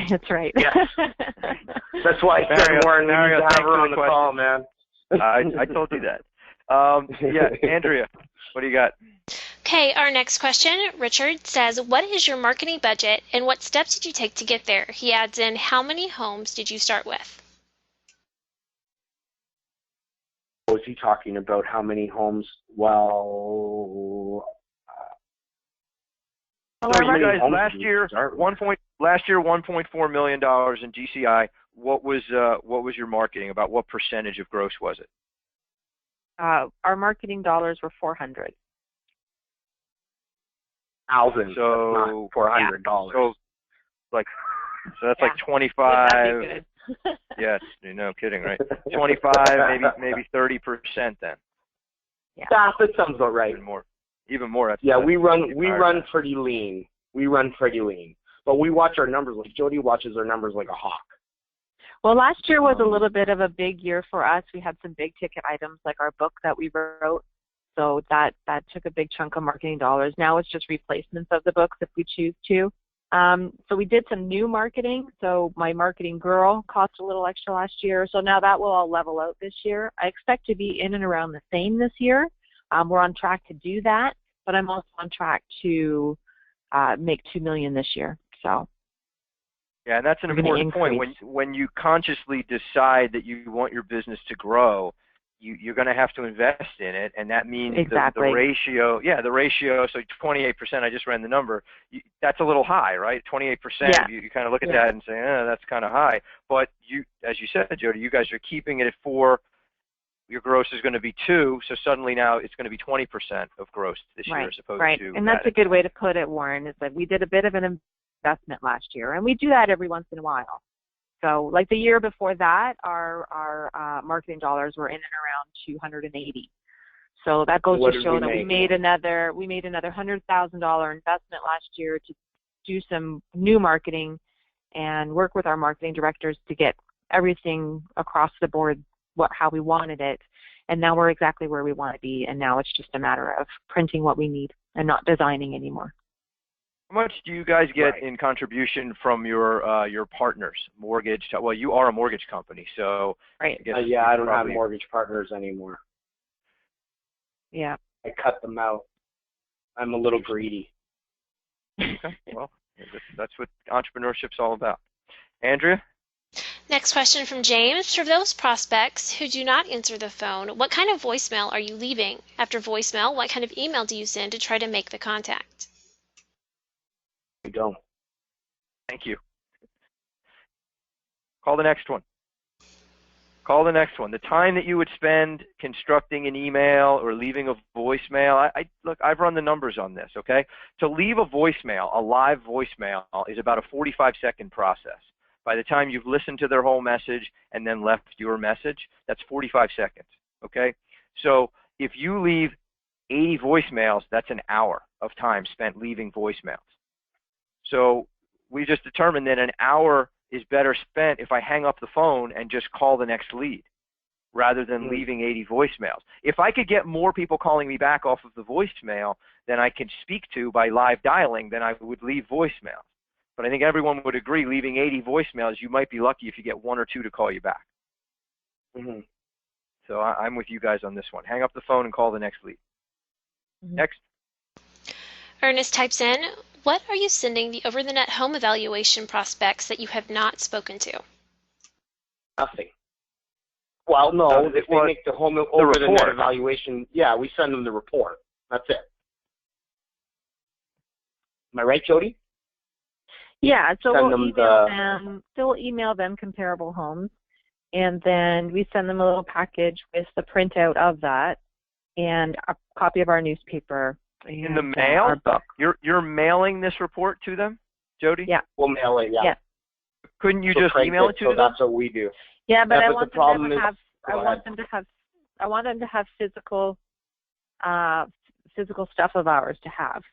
That's right. Yes. That's why I said, Warren, we need to have her on the call, man. I told you that. Yeah, Andrea, what do you got? Okay, our next question, Richard says, what is your marketing budget and what steps did you take to get there? He adds in, how many homes did you start with? Was he talking about how many homes? Well, So you guys last year, $1.4 million in GCI. What was your marketing? About what percentage of gross was it? Our marketing dollars were 400. Thousands, So $400. So that's like 25. That'd be good. Yes, no kidding, right? 25, maybe 30% then. Yeah. That sounds about right. Even more. Yeah, we run pretty lean. We run pretty lean, but we watch our numbers. Like Jody watches our numbers like a hawk. Well, last year was a little bit of a big year for us. We had some big ticket items like our book that we wrote, so that took a big chunk of marketing dollars. Now it's just replacements of the books if we choose to. So we did some new marketing. So my marketing girl cost a little extra last year. So now that will all level out this year. I expect to be in and around the same this year. We're on track to do that, but I'm also on track to make $2 million this year. So yeah, and that's an important point. When you consciously decide that you want your business to grow, you're going to have to invest in it, and that means the ratio. Yeah, the ratio. So 28%. I just ran the number. That's a little high, right? 28%. Yeah. You kind of look at that and say, that's kind of high. But as you said, Jody, you guys are keeping it at 4. Your gross is going to be 2, so suddenly now it's going to be 20% of gross this year as opposed to. And that's a good way to put it, Warren. Is that we did a bit of an investment last year, and we do that every once in a while. So, like the year before that, our marketing dollars were in and around 280. So that goes to show that we made another $100,000 investment last year to do some new marketing and work with our marketing directors to get everything across the board how we wanted it, and now we're exactly where we want to be, and now it's just a matter of printing what we need and not designing anymore. How much do you guys get in contribution from your partners? Mortgage? Well, you are a mortgage company, so right. I don't have mortgage partners anymore. Yeah, I cut them out. I'm a little greedy. Okay, well, that's what entrepreneurship's all about. Andrea? Next question from James. For those prospects who do not answer the phone, what kind of voicemail are you leaving? After voicemail, what kind of email do you send to try to make the contact? We don't. Thank you. Call the next one. Call the next one. The time that you would spend constructing an email or leaving a voicemail, look, I've run the numbers on this, okay? To leave a voicemail, a live voicemail, is about a 45-second process. By the time you've listened to their whole message and then left your message, that's 45 seconds, okay? So if you leave 80 voicemails, that's an hour of time spent leaving voicemails. So we just determined that an hour is better spent if I hang up the phone and just call the next lead rather than leaving 80 voicemails. If I could get more people calling me back off of the voicemail than I can speak to by live dialing, then I would leave voicemails. But I think everyone would agree, leaving 80 voicemails, you might be lucky if you get 1 or 2 to call you back. Mm-hmm. So I'm with you guys on this one. Hang up the phone and call the next lead. Mm-hmm. Next. Ernest types in, what are you sending the over-the-net home evaluation prospects that you have not spoken to? Nothing. Well, no, if they make the home over-the-net evaluation, yeah, we send them the report. That's it. Am I right, Jody? Yeah, so we'll email them comparable homes, and then we send them a little package with the printout of that, and a copy of our newspaper. And, in the mail? Our book. You're mailing this report to them, Jody? Yeah. We'll mail it, yeah. Yeah. Couldn't you So just Craig email did, it to so them? that's what we do. Yeah, but Yeah, I but want the problem them to is- have. I Go want ahead. them to have. I want them to have physical stuff of ours to have.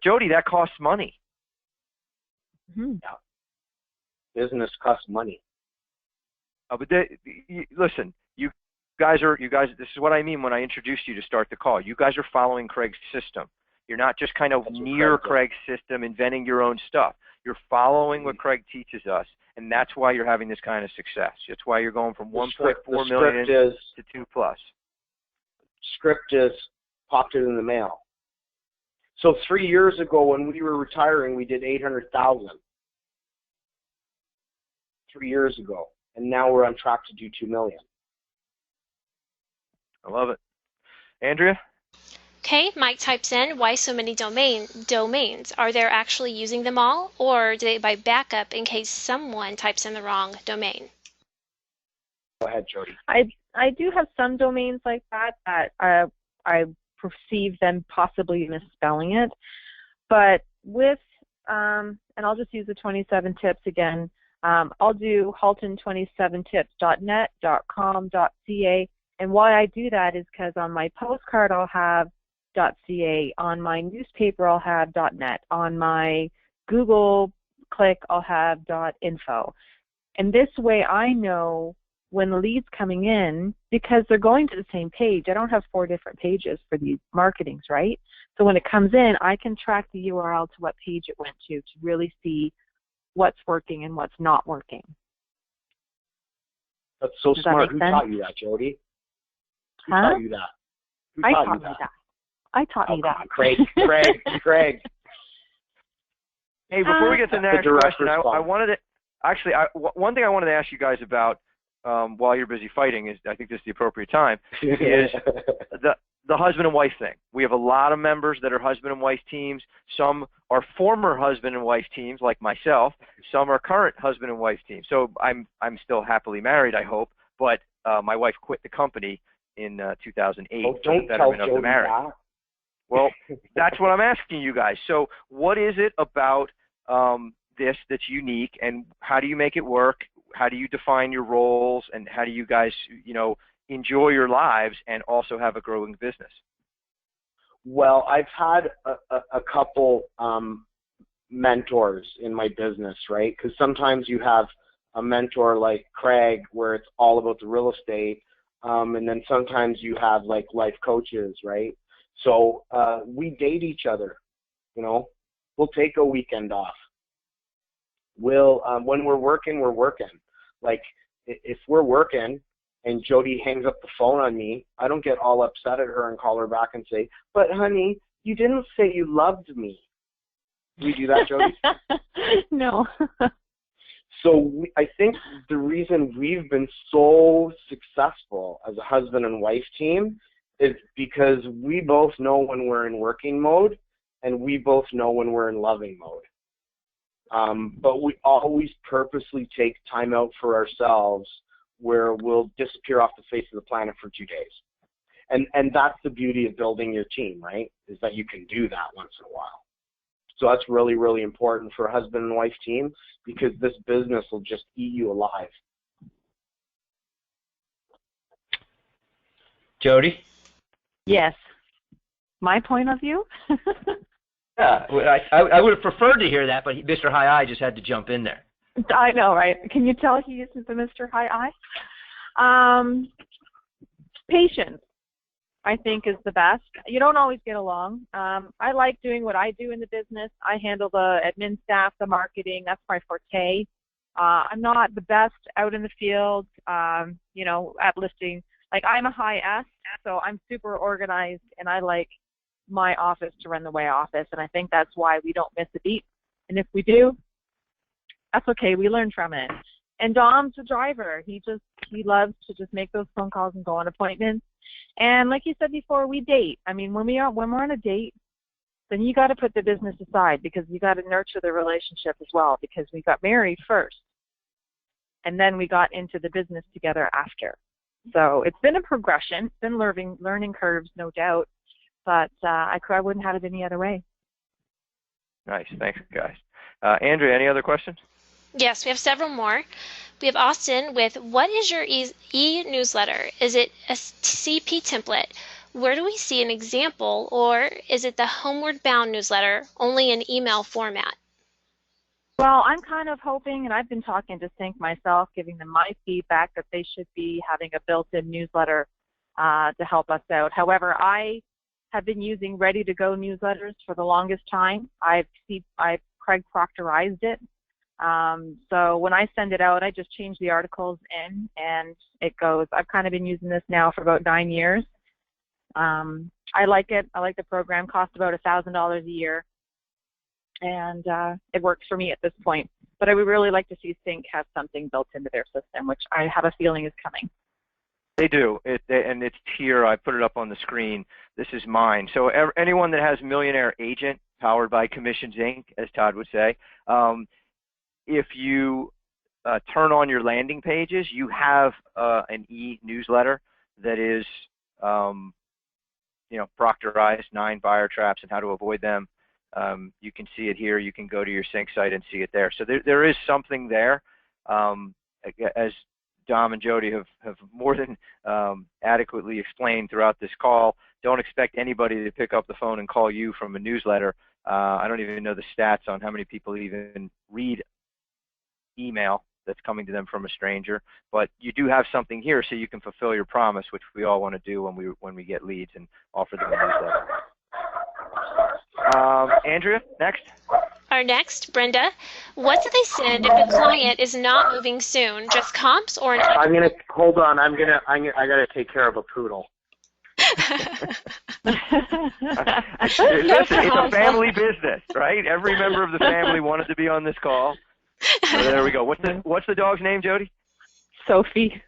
Jody, that costs money. Mm-hmm. Business costs money. But listen, you guys. This is what I mean when I introduced you to start the call. You guys are following Craig's system. You're not just kind of That's what near Craig Craig's system, inventing your own stuff. You're following what Craig teaches us, and that's why you're having this kind of success. That's why you're going from 1.4 million to 2+. Script is popped it in the mail. So 3 years ago when we were retiring, we did 800,000. 3 years ago. And now we're on track to do 2 million. I love it. Andrea? Okay, Mike types in, why so many domains? Are they actually using them all, or do they buy backup in case someone types in the wrong domain? Go ahead, Jody. I do have some domains like that I perceive them possibly misspelling it, but with and I'll just use the 27 tips again. I'll do halton27tips.net, .com, .ca, and why I do that is because on my postcard I'll have .ca, on my newspaper I'll have .net, on my Google click I'll have .info, and this way I know when the lead's coming in, because they're going to the same page. I don't have 4 different pages for these marketings, right? So when it comes in, I can track the URL to what page it went to really see what's working and what's not working. That's so Does that smart. make Who sense? taught you that, Jody? Who Huh? taught you that? Who I taught taught you me that? that. I taught me Oh, that. Craig. Hey, before we get to the next direct question, I response. wanted to actually one thing I wanted to ask you guys about while you're busy fighting is I think this is the appropriate time is the husband and wife thing. We have a lot of members that are husband and wife teams. Some are former husband and wife teams, like myself. Some are current husband and wife teams. So I'm still happily married, I hope. But my wife quit the company in 2008 Oh, for the don't tell betterment of the Jody marriage. that. Well, that's what I'm asking you guys. So what is it about this that's unique, and how do you make it work? How do you define your roles, and how do you guys, enjoy your lives and also have a growing business? Well, I've had a couple mentors in my business, right? Because sometimes you have a mentor like Craig where it's all about the real estate, and then sometimes you have like life coaches, right? So we date each other, We'll take a weekend off. We'll when we're working, we're working. Like if we're working and Jody hangs up the phone on me, I don't get all upset at her and call her back and say, "But honey, you didn't say you loved me." Do you do that, Jody? No. So I think the reason we've been so successful as a husband and wife team is because we both know when we're in working mode and we both know when we're in loving mode. But we always purposely take time out for ourselves where we'll disappear off the face of the planet for 2 days. And that's the beauty of building your team, right, is that you can do that once in a while. So that's really, really important for a husband and wife team because this business will just eat you alive. Jody? Yes. My point of view? Yeah, I would have preferred to hear that, but Mr. High Eye just had to jump in there. I know, right? Can you tell he isn't the Mr. High Eye? Patience, I think, is the best. You don't always get along. I like doing what I do in the business. I handle the admin staff, the marketing. That's my forte. I'm not the best out in the field, at listing. Like, I'm a high S, so I'm super organized, and I like my office to run the way office, and I think that's why we don't miss a beat. And if we do, that's okay. We learn from it. And Dom's a driver. He loves to just make those phone calls and go on appointments. And like you said before, we date. I mean, when we're on a date, then you got to put the business aside because you got to nurture the relationship as well because we got married first, and then we got into the business together after. So it's been a progression. It's been learning curves, no doubt, but I wouldn't have it any other way. Nice. Thanks, guys. Andrea, any other questions? Yes, we have several more. We have Austin with, what is your e-newsletter? Is it a CP template? Where do we see an example, or is it the Homeward Bound newsletter, only in email format? Well, I'm kind of hoping, and I've been talking to Sync myself, giving them my feedback that they should be having a built-in newsletter to help us out. However, I have been using ready-to-go newsletters for the longest time. I've Craig Proctorized it. So when I send it out, I just change the articles in, and it goes. I've kind of been using this now for about 9 years. I like it. I like the program. Costs about $1,000 a year, and it works for me at this point. But I would really like to see Sync have something built into their system, which I have a feeling is coming. They do, and it's here. I put it up on the screen. This is mine. So anyone that has Millionaire Agent, powered by Commissions Inc., as Todd would say, if you turn on your landing pages, you have an e-newsletter that is, proctorized, 9 buyer traps and how to avoid them. You can see it here. You can go to your Sync site and see it there. So there is something there. As Dom and Jody have more than adequately explained throughout this call, don't expect anybody to pick up the phone and call you from a newsletter. I don't even know the stats on how many people even read email that's coming to them from a stranger, but you do have something here so you can fulfill your promise, which we all want to do when we get leads and offer them a newsletter. Andrea, next. Our next, Brenda, what do they send if the client is not moving soon? Just comps or an? Hold on. I gotta take care of a poodle. Listen, it's a family business, right? Every member of the family wanted to be on this call. So there we go. What's the dog's name, Jody? Sophie.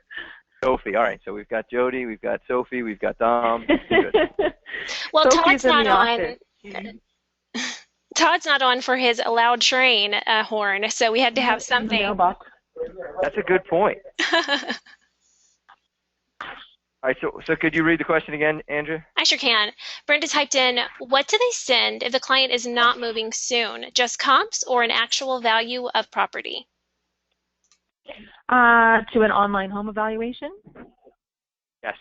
Sophie. All right. So we've got Jody, we've got Sophie, we've got Dom. Good. Well, Sophie's Todd's not on. Todd's not on for his loud train horn, so we had to have something. That's a good point. All right, so could you read the question again, Andrea? I sure can. Brenda typed in, what do they send if the client is not moving soon? Just comps or an actual value of property? To an online home evaluation? Yes.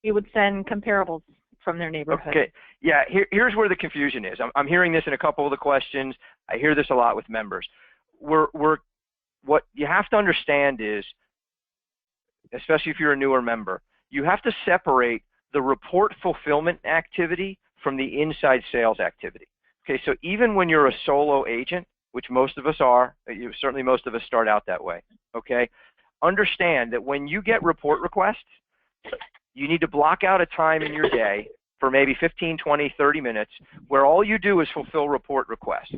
We would send comparables from their neighborhood. Okay. Yeah, here's where the confusion is. I'm hearing this in a couple of the questions. I hear this a lot with members. What you have to understand is, especially if you're a newer member, you have to separate the report fulfillment activity from the inside sales activity. Okay, so even when you're a solo agent, which most of us are, certainly most of us start out that way, okay, understand that when you get report requests, you need to block out a time in your day for maybe 15, 20, 30 minutes where all you do is fulfill report requests.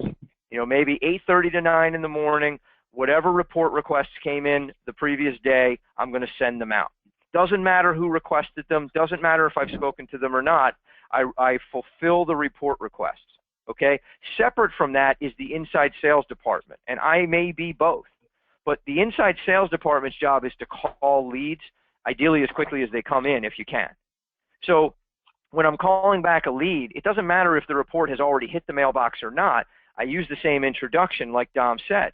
Maybe 8:30 to 9 in the morning, whatever report requests came in the previous day, I'm going to send them out. Doesn't matter who requested them, doesn't matter if I've spoken to them or not, I fulfill the report requests, okay? Separate from that is the inside sales department, and I may be both. But the inside sales department's job is to call leads, ideally as quickly as they come in if you can. So when I'm calling back a lead, it doesn't matter if the report has already hit the mailbox or not. I use the same introduction like Dom said.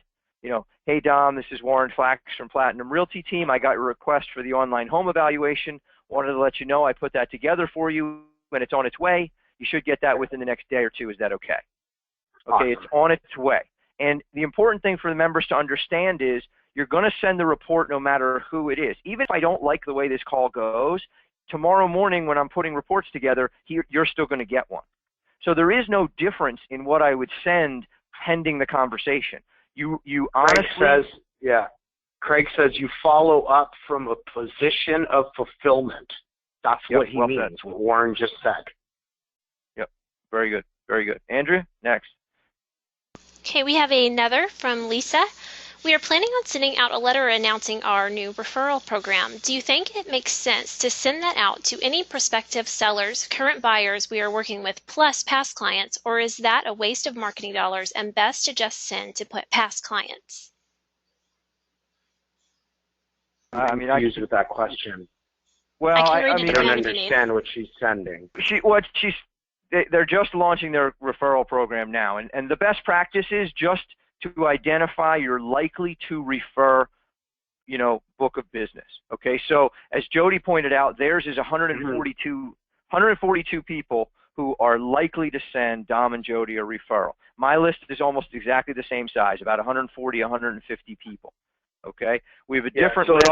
Hey Dom, this is Warren Flax from Platinum Realty Team. I got your request for the online home evaluation. Wanted to let you know I put that together for you and it's on its way. You should get that within the next day or two. Is that okay? Okay, it's on its way. And the important thing for the members to understand is you're going to send the report no matter who it is. Even if I don't like the way this call goes, tomorrow morning when I'm putting reports together, you're still going to get one. So there is no difference in what I would send pending the conversation. You honestly... Craig says you follow up from a position of fulfillment. That's what he means, what Warren just said. Yep, very good, very good. Andrea, next. Okay, we have another from Lisa. We are planning on sending out a letter announcing our new referral program. Do you think it makes sense to send that out to any prospective sellers, current buyers we are working with, plus past clients, or is that a waste of marketing dollars and best to just send to past clients? I mean, confused with that question. Well, I can read I it mean, I don't again if you need. understand what she's sending. They're just launching their referral program now, and the best practice is just to identify your likely to refer, book of business. Okay, so as Jody pointed out, theirs is 142 people who are likely to send Dom and Jody a referral. My list is almost exactly the same size, about 140, 150 people. Okay, we have a different list.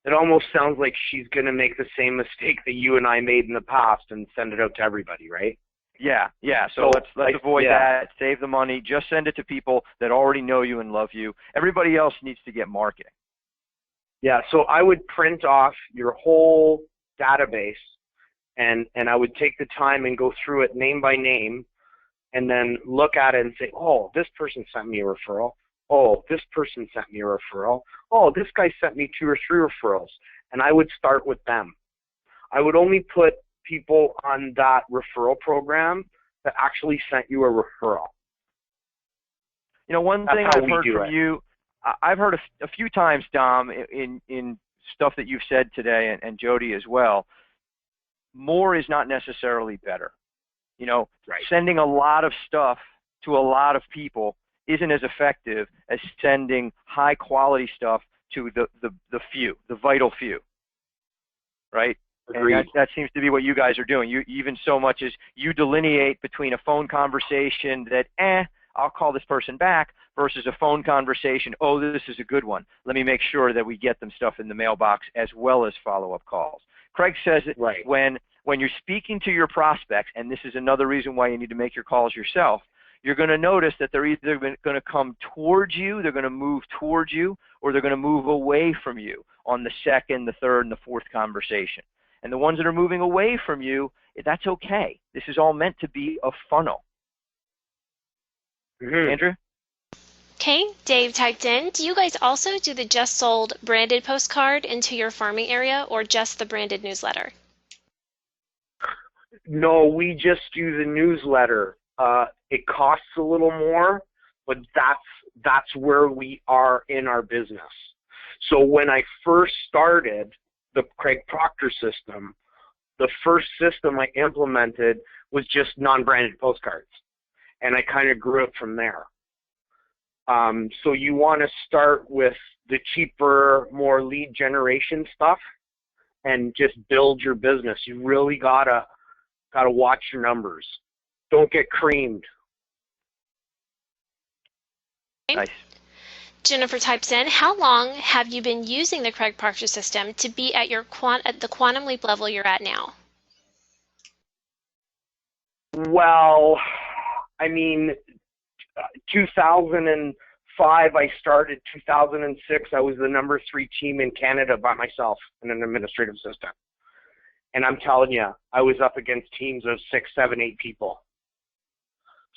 It almost sounds like she's going to make the same mistake that you and I made in the past and send it out to everybody, right? Yeah. So let's avoid that. Save the money. Just send it to people that already know you and love you. Everybody else needs to get marketing. Yeah, so I would print off your whole database, and I would take the time and go through it name by name, and then look at it and say, oh, this person sent me a referral. Oh, this person sent me a referral. Oh, this guy sent me 2 or 3 referrals. And I would start with them. I would only put people on that referral program that actually sent you a referral. One thing I've heard from you, I've heard a few times, Dom, in stuff that you've said today, and Jody as well, more is not necessarily better. Right. Sending a lot of stuff to a lot of people isn't as effective as sending high quality stuff to the few, the vital few, right? Agreed. And that seems to be what you guys are doing. You even so much as you delineate between a phone conversation that, I'll call this person back, versus a phone conversation, oh, this is a good one. Let me make sure that we get them stuff in the mailbox as well as follow-up calls. Craig says it right. When you're speaking to your prospects, and this is another reason why you need to make your calls yourself, you're going to notice that they're either going to come towards you, they're going to move towards you, or they're going to move away from you on the second, the third, and the fourth conversation. And the ones that are moving away from you, that's okay. This is all meant to be a funnel. Andrew? Okay, Dave typed in, do you guys also do the just sold branded postcard into your farming area or just the branded newsletter? No, we just do the newsletter. It costs a little more, but that's where we are in our business. So when I first started the Craig Proctor system, the first system I implemented was just non-branded postcards, and I kind of grew it from there. So you want to start with the cheaper, more lead generation stuff, and just build your business. You really gotta watch your numbers. Don't get creamed. Nice. Jennifer types in, how long have you been using the Craig Proctor system to be at the quantum leap level you're at now? Well, I mean, 2005 I started. 2006 I was the number 3 team in Canada by myself in an administrative assistant. And I'm telling you, I was up against teams of 6, 7, 8 people.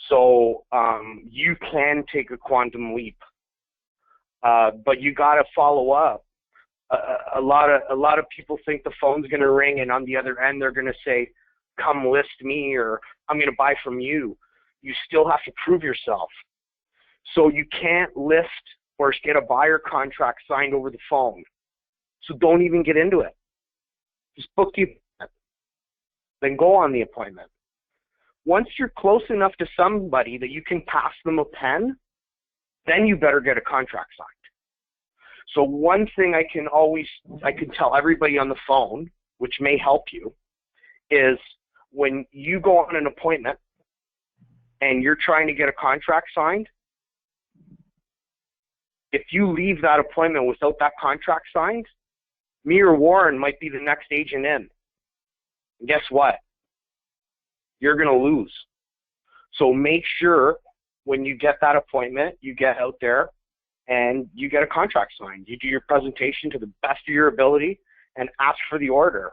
So you can take a quantum leap, but you got to follow up. A lot of people think the phone's going to ring, and on the other end they're going to say, "Come list me," or "I'm going to buy from you." You still have to prove yourself. So you can't list or get a buyer contract signed over the phone. So don't even get into it. Just book the appointment, then go on the appointment. Once you're close enough to somebody that you can pass them a pen, then you better get a contract signed. So one thing I can tell everybody on the phone, which may help you, is when you go on an appointment and you're trying to get a contract signed, if you leave that appointment without that contract signed, me or Warren might be the next agent in. And guess what? You're going to lose. So make sure when you get that appointment, you get out there and you get a contract signed. You do your presentation to the best of your ability and ask for the order.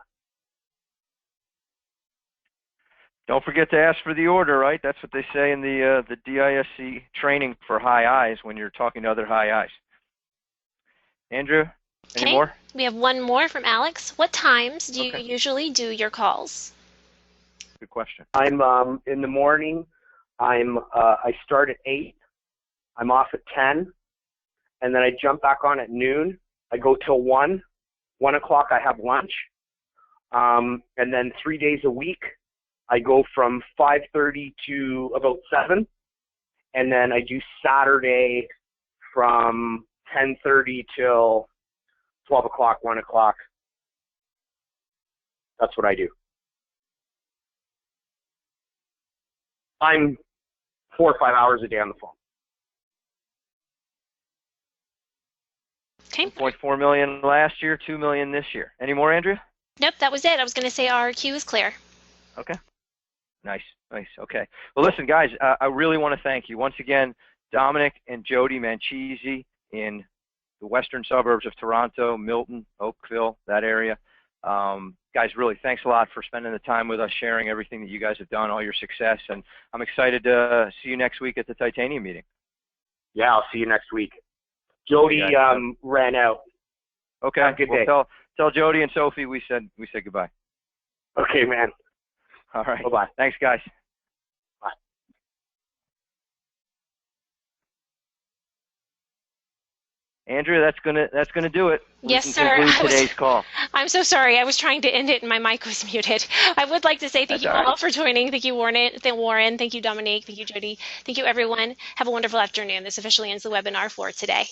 Don't forget to ask for the order, right? That's what they say in the DISC training for high eyes when you're talking to other high eyes. Andrew, any more? We have one more from Alex. What times do you usually do your calls? Good question. I'm in the morning. I start at 8. I'm off at 10, and then I jump back on at noon, I go till 1. 1 o'clock I have lunch. And then 3 days a week, I go from 5:30 to about 7. And then I do Saturday from 10:30 till 12 o'clock, 1 o'clock. That's what I do. I'm 4 or 5 hours a day on the phone. Okay. 1.4 million last year, 2 million this year. Any more, Andrea? Nope, that was it. I was going to say our queue is clear. Okay. Nice. Okay. Well, listen, guys, I really want to thank you once again, Dominic and Jody Manchisi in the western suburbs of Toronto, Milton, Oakville, that area. Guys, really, thanks a lot for spending the time with us, sharing everything that you guys have done, all your success, and I'm excited to see you next week at the Titanium meeting. Yeah, I'll see you next week. Jody ran out. Okay. Have a good day. Tell Jody and Sophie we said goodbye. Okay, man. All right. Bye-bye. Thanks, guys. Bye. Andrea, that's gonna do it. Yes, We sir. can conclude today's call. I'm so sorry. I was trying to end it and my mic was muted. I would like to say thank you all for joining. Thank you, Warren. Thank you, Dominique. Thank you, Jody. Thank you, everyone. Have a wonderful afternoon. This officially ends the webinar for today.